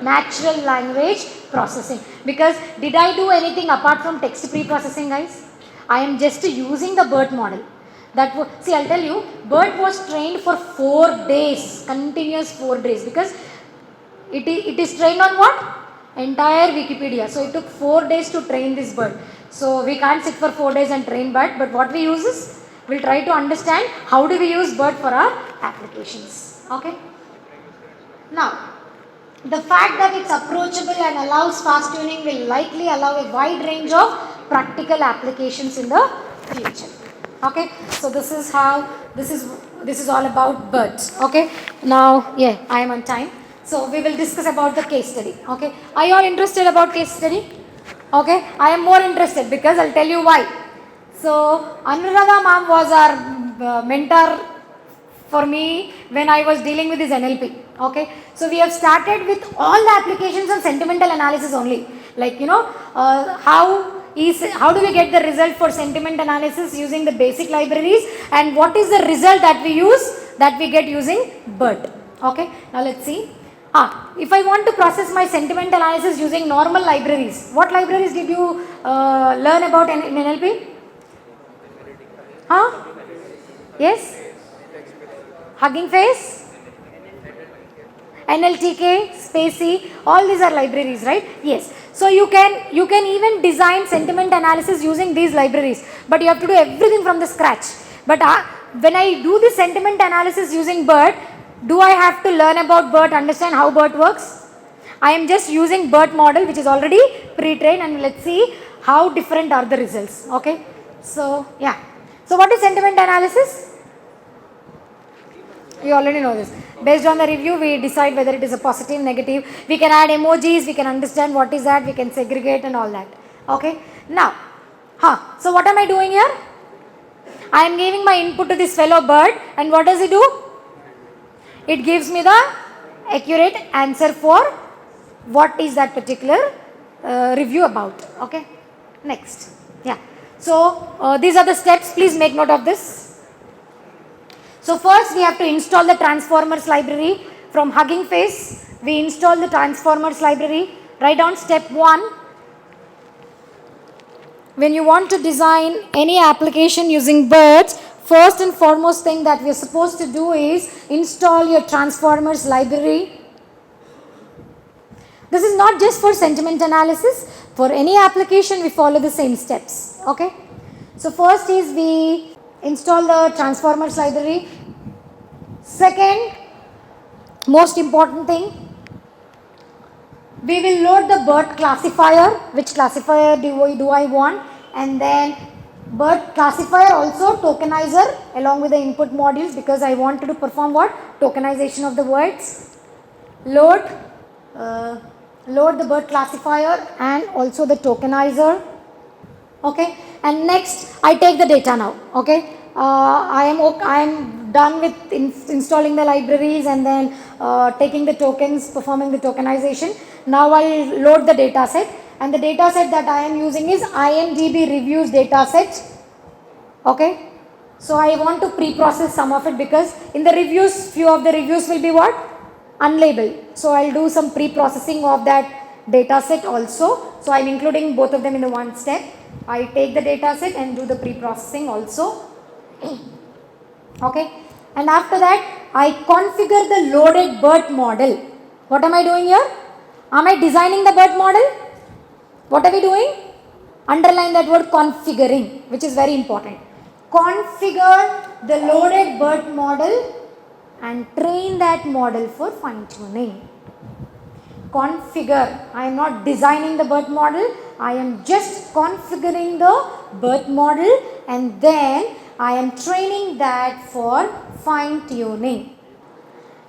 Natural language processing. Because did I do anything apart from text pre-processing, guys? I am just using the BERT model. See, I'll tell you, BERT was trained for 4 days, continuous 4 days, because it is trained on what? Entire Wikipedia. So it took 4 days to train this bird. So we can't sit for 4 days and train BERT, but what we use is, we'll try to understand how do we use BERT for our applications. Okay. Now, the fact that it's approachable and allows fast tuning will likely allow a wide range of practical applications in the future. Okay. So this is how, this is all about BERT. Okay. Now, yeah, I am on time. So we will discuss about the case study. Okay. Are you all interested about case study? Okay. I am more interested because I'll tell you why. So Anuradha ma'am was our mentor for me when I was dealing with this NLP. Okay. So we have started with all the applications on sentimental analysis only. Like how do we get the result for sentiment analysis using the basic libraries, and what is the result that we get using BERT. Okay. Now let's see. If I want to process my sentiment analysis using normal libraries, what libraries did you learn about in NLP? Yes? Hugging Face? NLTK, Spacey, all these are libraries, right? Yes. So you can even design sentiment analysis using these libraries, but you have to do everything from the scratch. But when I do the sentiment analysis using BERT, do I have to learn about BERT, understand how BERT works? I am just using BERT model which is already pre-trained, and let's see how different are the results. Okay. So yeah. So what is sentiment analysis? You already know this. Based on the review, we decide whether it is a positive, negative. We can add emojis, we can understand what is that, we can segregate and all that. Okay. Now, so what am I doing here? I am giving my input to this fellow BERT, and what does it do? It gives me the accurate answer for what is that particular review about. Okay. Next. Yeah. So these are the steps. Please make note of this. So first we have to install the transformers library from Hugging Face. We install the transformers library. Write down step 1. When you want to design any application using BERT, first and foremost thing that we are supposed to do is install your transformers library. This is not just for sentiment analysis. For any application, we follow the same steps. Okay. So first is we install the transformers library. Second, most important thing, we will load the BERT classifier. Which classifier do I want? And then BERT classifier also tokenizer along with the input modules, because I wanted to perform what? Tokenization of the words. Load the BERT classifier and also the tokenizer. Okay. And next I take the data now. Okay. I am done with installing the libraries and then taking the tokens, performing the tokenization. Now I will load the data set, and the data set that I am using is IMDb reviews data set. Okay. So I want to pre-process some of it, because in the reviews, few of the reviews will be what? Unlabeled. So I will do some pre-processing of that data set also. So I am including both of them in the one step. I take the data set and do the pre-processing also. Okay, and after that I configure the loaded Bert model. What am I doing here? Am I designing the Bert model? What are we doing? Underline that word configuring, which is very important. Configure the loaded Bert model and train that model for fine tuning. Configure, I am not designing the Bert model, I am just configuring the Bert model and then I am training that for fine tuning.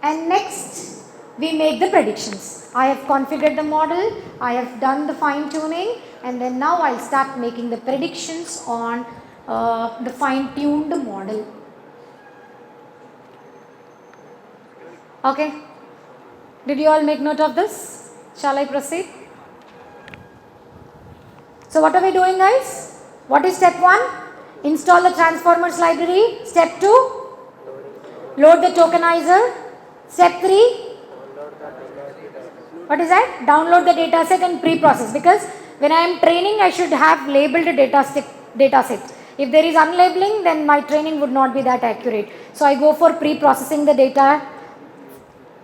And next we make the predictions. I have configured the model, I have done the fine tuning, and then now I'll start making the predictions on the fine tuned model. Okay, did you all make note of this? Shall I proceed? So what are we doing, guys? What is step 1? Install the transformers library. Step 2, load the tokenizer. Step 3, what is that? Download the data set and pre-process, because when I am training I should have labeled a data set. If there is unlabeling, then my training would not be that accurate. So I go for pre-processing the data,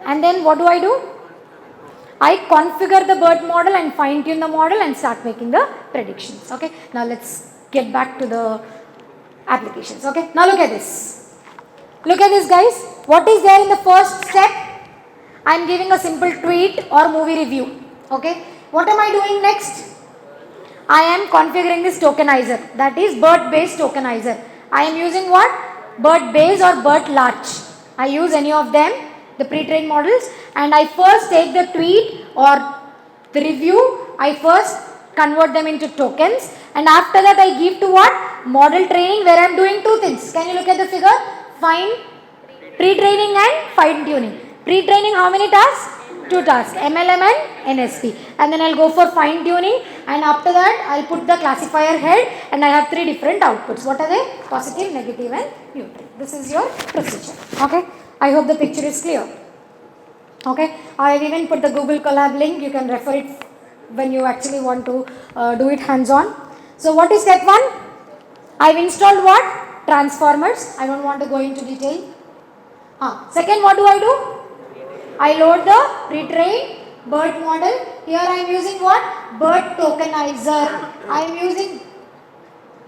and then what do? I configure the Bert model and fine tune the model and start making the predictions. Okay, now let's get back to the applications. Okay, now look at this. Look at this, guys. What is there in the first step? I am giving a simple tweet or movie review. Okay, what am I doing next? I am configuring this tokenizer, that is Bert based tokenizer. I am using what? Bert base or Bert large. I use any of them, the pre-trained models, and I first take the tweet or the review, I first convert them into tokens, and after that I give to what? Model training, where I am doing two things. Can you look at the figure? Pre-training and fine tuning. Pre-training, how many tasks? 2 tasks, MLM and NSP, and then I'll go for fine tuning, and after that I'll put the classifier head and I have 3 different outputs. What are they? Positive, negative and neutral. This is your procedure. Okay, I hope the picture is clear. Okay, I have even put the Google Colab link, you can refer it when you actually want to do it hands on. So what is step 1? I've installed what? Transformers. I don't want to go into detail. Second, what do? I load the pre-trained Bert model. Here I am using what? Bert tokenizer. I am using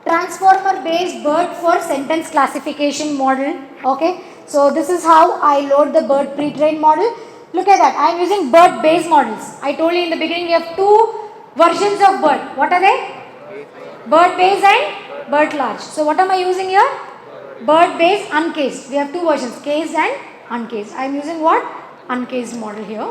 transformer based Bert for sentence classification model. Okay, so this is how I load the Bert pre-trained model. Look at that, I am using Bert based models. I told you in the beginning you have 2 versions of Bert. What are they? Bert base and Bert large. So what am I using here? Bert base uncased. We have 2 versions, cased and uncased. I am using what? Uncased model here.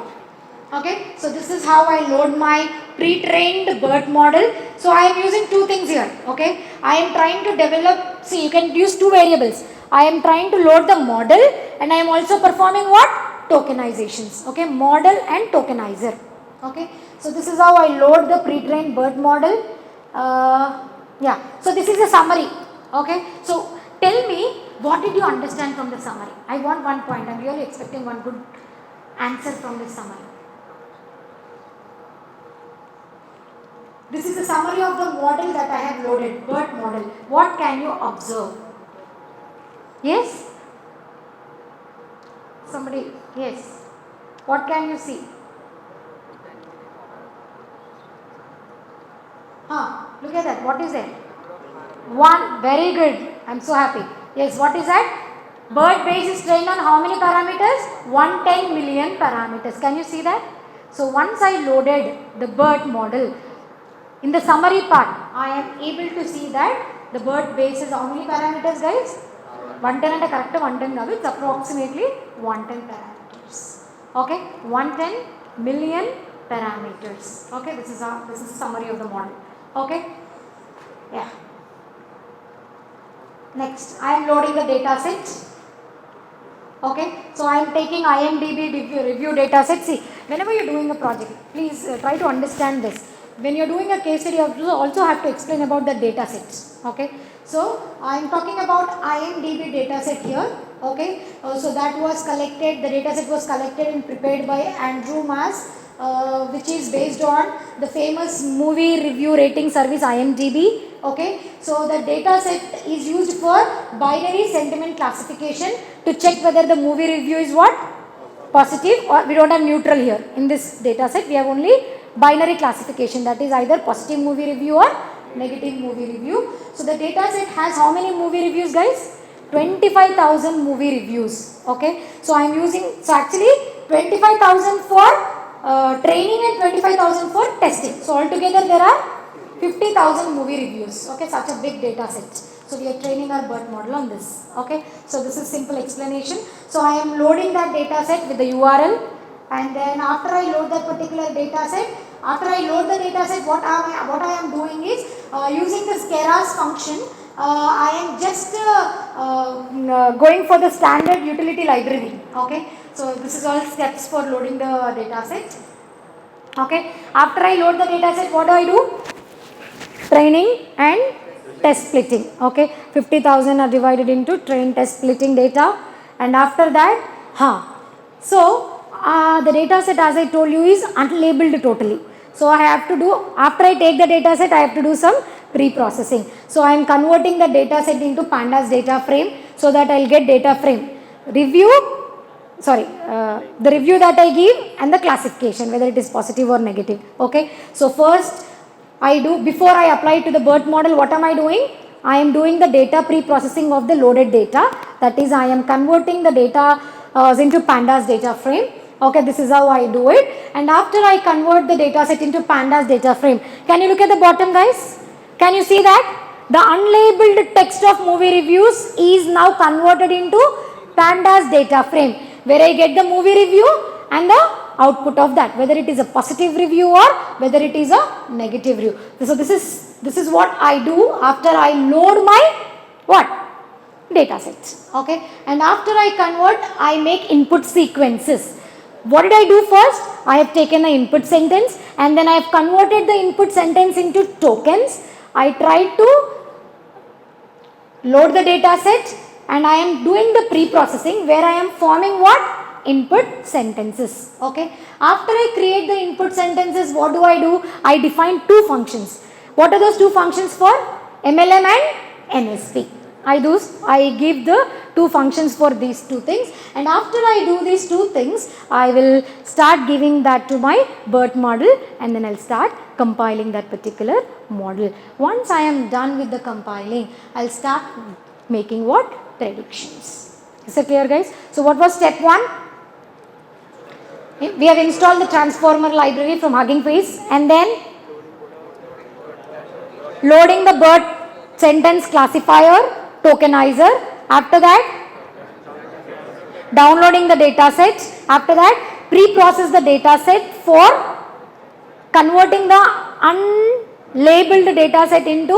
Okay, so this is how I load my pre-trained Bert model. So I am using 2 things here. Okay, I am trying to develop, see, you can use 2 variables. I am trying to load the model and I am also performing what? Tokenizations. Okay, model and tokenizer. Okay, so this is how I load the pre-trained Bert model. Yeah, so this is a summary. Okay, so tell me, what did you understand from the summary? I want 1 point. I am really expecting one good answer from this summary. This is a summary of the model that I have loaded, Bert model. What can you observe? Yes? Somebody, yes. What can you see? Look at that. What is it? 1. Very good. I am so happy. Yes, what is that? Bert base is trained on how many parameters? 110 million parameters. Can you see that? So once I loaded the Bert model, in the summary part, I am able to see that the Bert base is how many parameters, guys? 110 and a correct 110 now, it's approximately 110 parameters. Okay, 110 million parameters. Okay, this is a summary of the model. Okay, yeah. Next, I am loading the data set. Okay, so I am taking IMDb review data set. See, whenever you are doing a project, please try to understand this. When you are doing a case study, you also have to explain about the data sets. Okay, so I am talking about IMDb data set here. Okay, so that was collected, the data set was collected and prepared by Andrew Mas which is based on the famous movie review rating service IMDb. Okay, so the data set is used for binary sentiment classification to check whether the movie review is what? Positive, or we don't have neutral here. In this data set we have only binary classification, that is either positive movie review or negative movie review. So the data set has how many movie reviews, guys? 25,000 movie reviews. Okay, so I am using, so actually 25,000 for training and 25,000 for testing. So altogether there are 50,000 movie reviews. Okay, such a big data set. So we are training our Bert model on this. Okay, so this is simple explanation. So I am loading that data set with the URL, and then after I load that particular data set, after I load the data set, what I am doing is using the Keras function. I am just going for the standard utility library. Okay, so this is all steps for loading the data set. Okay, after I load the data set, what do I do? Training and test splitting. Okay, 50,000 are divided into train, test, splitting data, and after that, so the data set, as I told you, is unlabeled totally. So I have to do, after I take the data set, I have to do some pre-processing. So I am converting the data set into pandas data frame, so that I will get data frame review, the review that I give and the classification, whether it is positive or negative. Okay, so first I do, before I apply it to the Bert model, what am I doing? I am doing the data pre-processing of the loaded data, that is I am converting the data into pandas data frame. Okay, this is how I do it, and after I convert the data set into pandas data frame, can you look at the bottom, guys? Can you see that? The unlabeled text of movie reviews is now converted into pandas data frame, where I get the movie review and the output of that, whether it is a positive review or whether it is a negative review. So this is what I do after I load my what? Data sets. Okay, and after I convert, I make input sequences. What did I do first? I have taken the input sentence and then I have converted the input sentence into tokens. I tried to load the data set and I am doing the pre-processing, where I am forming what? Input sentences. Okay, after I create the input sentences, what do? I define two functions. What are those two functions for? MLM and NSP. I give the two functions for these two things, and after I do these two things, I will start giving that to my Bert model, and then I'll start compiling that particular model. Once I am done with the compiling, I'll start making what? Predictions. Is it clear, guys? So what was step 1? We have installed the transformer library from Hugging Face, and then loading the Bert sentence classifier, tokenizer. After that, downloading the data set. After that, pre-process the data set for converting the unlabeled data set into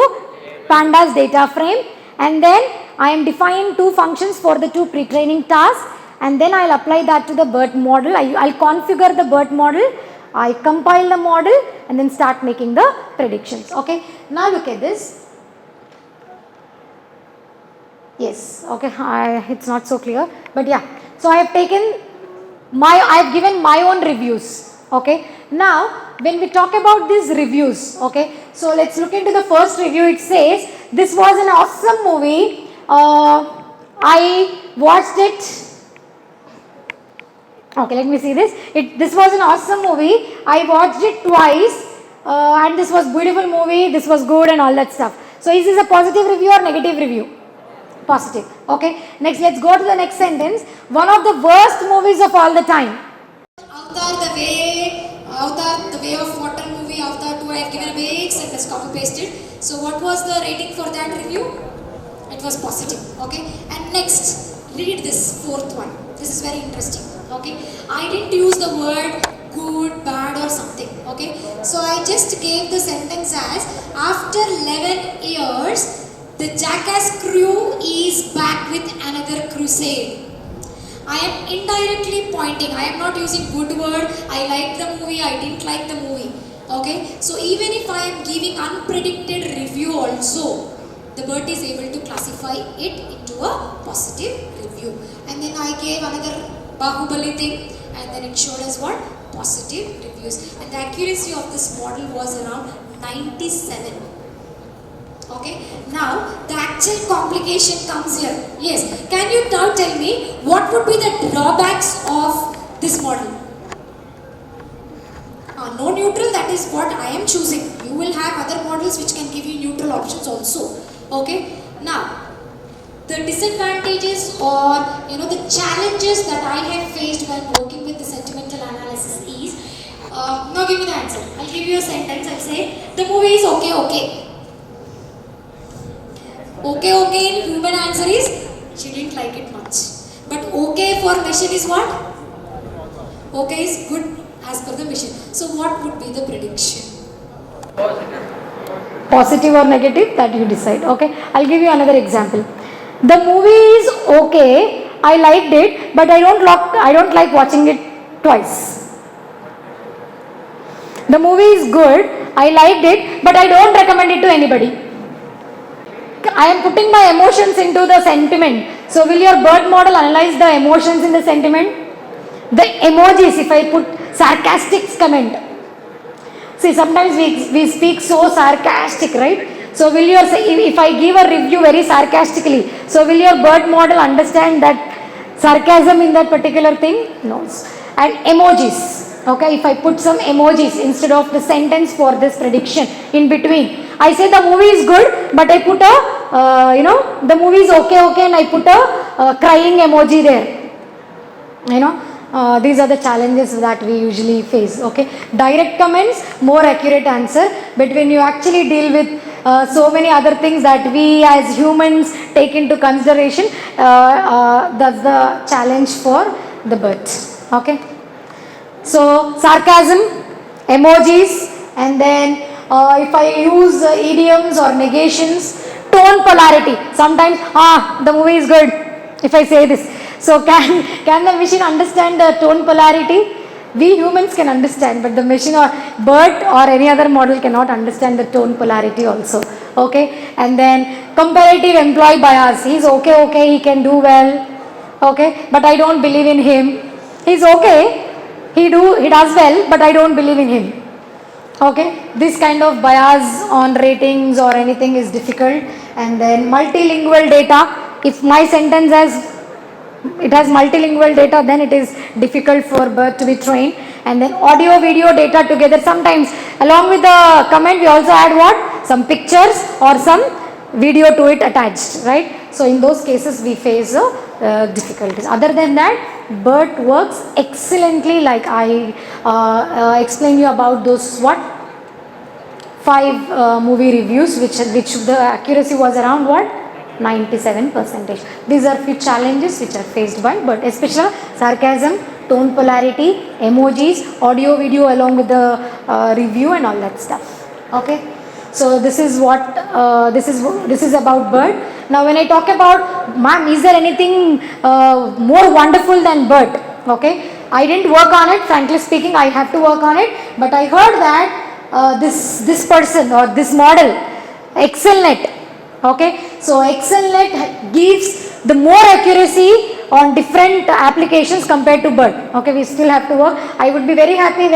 pandas data frame, and then I am defining two functions for the two pre-training tasks, and then I will apply that to the Bert model. I will configure the Bert model, I compile the model, and then start making the predictions. Okay, now look at this. Yes, okay, it's not so clear, but yeah. So I have given my own reviews. Okay, now when we talk about these reviews, okay, so let's look into the first review. It says, this was an awesome movie. I watched it. Okay, let me see this. This was an awesome movie. I watched it twice, and this was beautiful movie. This was good and all that stuff. So is this a positive review or negative review? Positive. Okay. Next, let's go to the next sentence. One of the worst movies of all the time. Avatar, the way of water movie, Avatar 2, I have given a big sentence, copy pasted. So what was the rating for that review? It was positive. Okay. And next, read this fourth one. This is very interesting. Okay. I didn't use the word good, bad or something. Okay. So I just gave the sentence as, after 11 years, the Jackass crew is back with another crusade. I am indirectly pointing. I am not using good word. I liked the movie. I didn't like the movie. Okay. So even if I am giving unpredicted review also, the Bert is able to classify it into a positive review. And then I gave another Bahubali thing, and then it showed us what? Positive review. reviews, and the accuracy of this model was around 97. Okay, now the actual complication comes here. Yes, can you now tell me what would be the drawbacks of this model? No neutral, that is what I am choosing. You will have other models which can give you neutral options also. Okay, now the disadvantages or the challenges that I have faced while working with the sentimental analysis is, now give me the answer. I'll give you a sentence. I'll say the movie is okay. Okay in human answer is she didn't like it much. But okay for machine is what? Okay is good as per the machine. So what would be the prediction? Positive or negative, that you decide. Okay, I'll give you another example. The movie is okay, I liked it, but I don't like watching it twice. The movie is good, I liked it, but I don't recommend it to anybody. I am putting my emotions into the sentiment. So will your Bert model analyze the emotions in the sentiment? The emojis, if I put sarcastic comment. See, sometimes we speak so sarcastic, right? So will your, if I give a review very sarcastically, so will your Bert model understand that sarcasm in that particular thing? No. And emojis, okay, if I put some emojis instead of the sentence for this prediction in between, I say the movie is good, but I put a, the movie is okay, and I put a crying emoji there. These are the challenges that we usually face. Okay, direct comments, more accurate answer. But when you actually deal with so many other things that we as humans take into consideration, that's the challenge for the Bert. Okay, so sarcasm, emojis, and then if I use idioms or negations, tone polarity. Sometimes the movie is good if I say this. So can the machine understand the tone polarity? We humans can understand, but the machine or Bert or any other model cannot understand the tone polarity also. Okay, and then comparative employee bias. He's okay, he can do well. Okay, but I don't believe in him. He's okay, he does well, but I don't believe in him. Okay, this kind of bias on ratings or anything is difficult. And then multilingual data. If my sentence has multilingual data, then it is difficult for Bert to be trained. And then audio video data together. Sometimes along with the comment we also add what? Some pictures or some video to it attached, right? So in those cases we face difficulties. Other than that, Bert works excellently, like I explained you about those 5 movie reviews which the accuracy was around 97%. These are few challenges which are faced by Bert, especially sarcasm, tone polarity, emojis, audio video along with the review and all that stuff. Okay, so this is what this is about Bert. Now when I talk about, ma'am, is there anything more wonderful than Bert? Okay, I didn't work on it, frankly speaking. I have to work on it, but I heard that this person or this model, ExcelNet. Okay, so ExcelNet gives the more accuracy on different applications compared to Bert. Okay, we still have to work. I would be very happy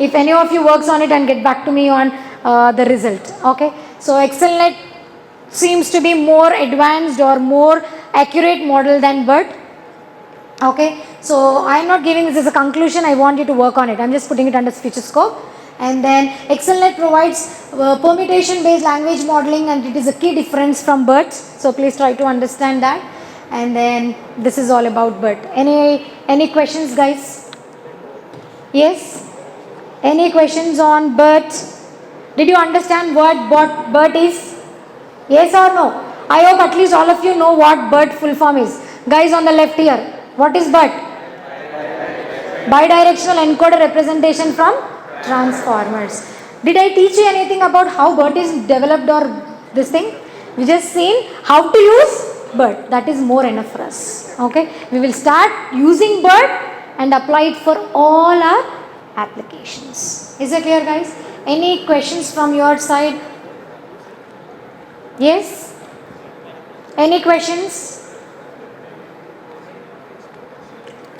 if any of you works on it and get back to me on the result. Okay, so ExcelNet seems to be more advanced or more accurate model than Bert. Okay, so I am not giving this as a conclusion. I want you to work on it. I am just putting it under future scope. And then ExcelNet provides permutation based language modeling, and it is a key difference from Bert. So please try to understand that. And then this is all about Bert. Any questions, guys? Yes? Any questions on Bert? Did you understand what Bert is? Yes or no? I hope at least all of you know what Bert full form is. Guys on the left here, what is Bert? Bidirectional encoder representation from transformers. Did I teach you anything about how Bert is developed or this thing? We just seen how to use Bert. That is more enough for us. Okay, we will start using Bert and apply it for all our applications. Is it clear, guys? Any questions from your side? Yes? Any questions?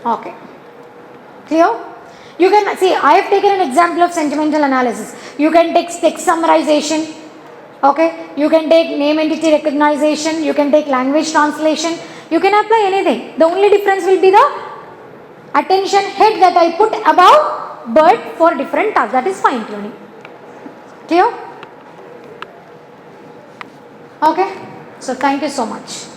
Okay. Clear? You can see, I have taken an example of sentimental analysis. You can take text summarization. Okay, you can take name entity recognition, you can take language translation, you can apply anything. The only difference will be the attention head that I put above Bert for different tasks. That is fine tuning. Clear? Okay, so thank you so much.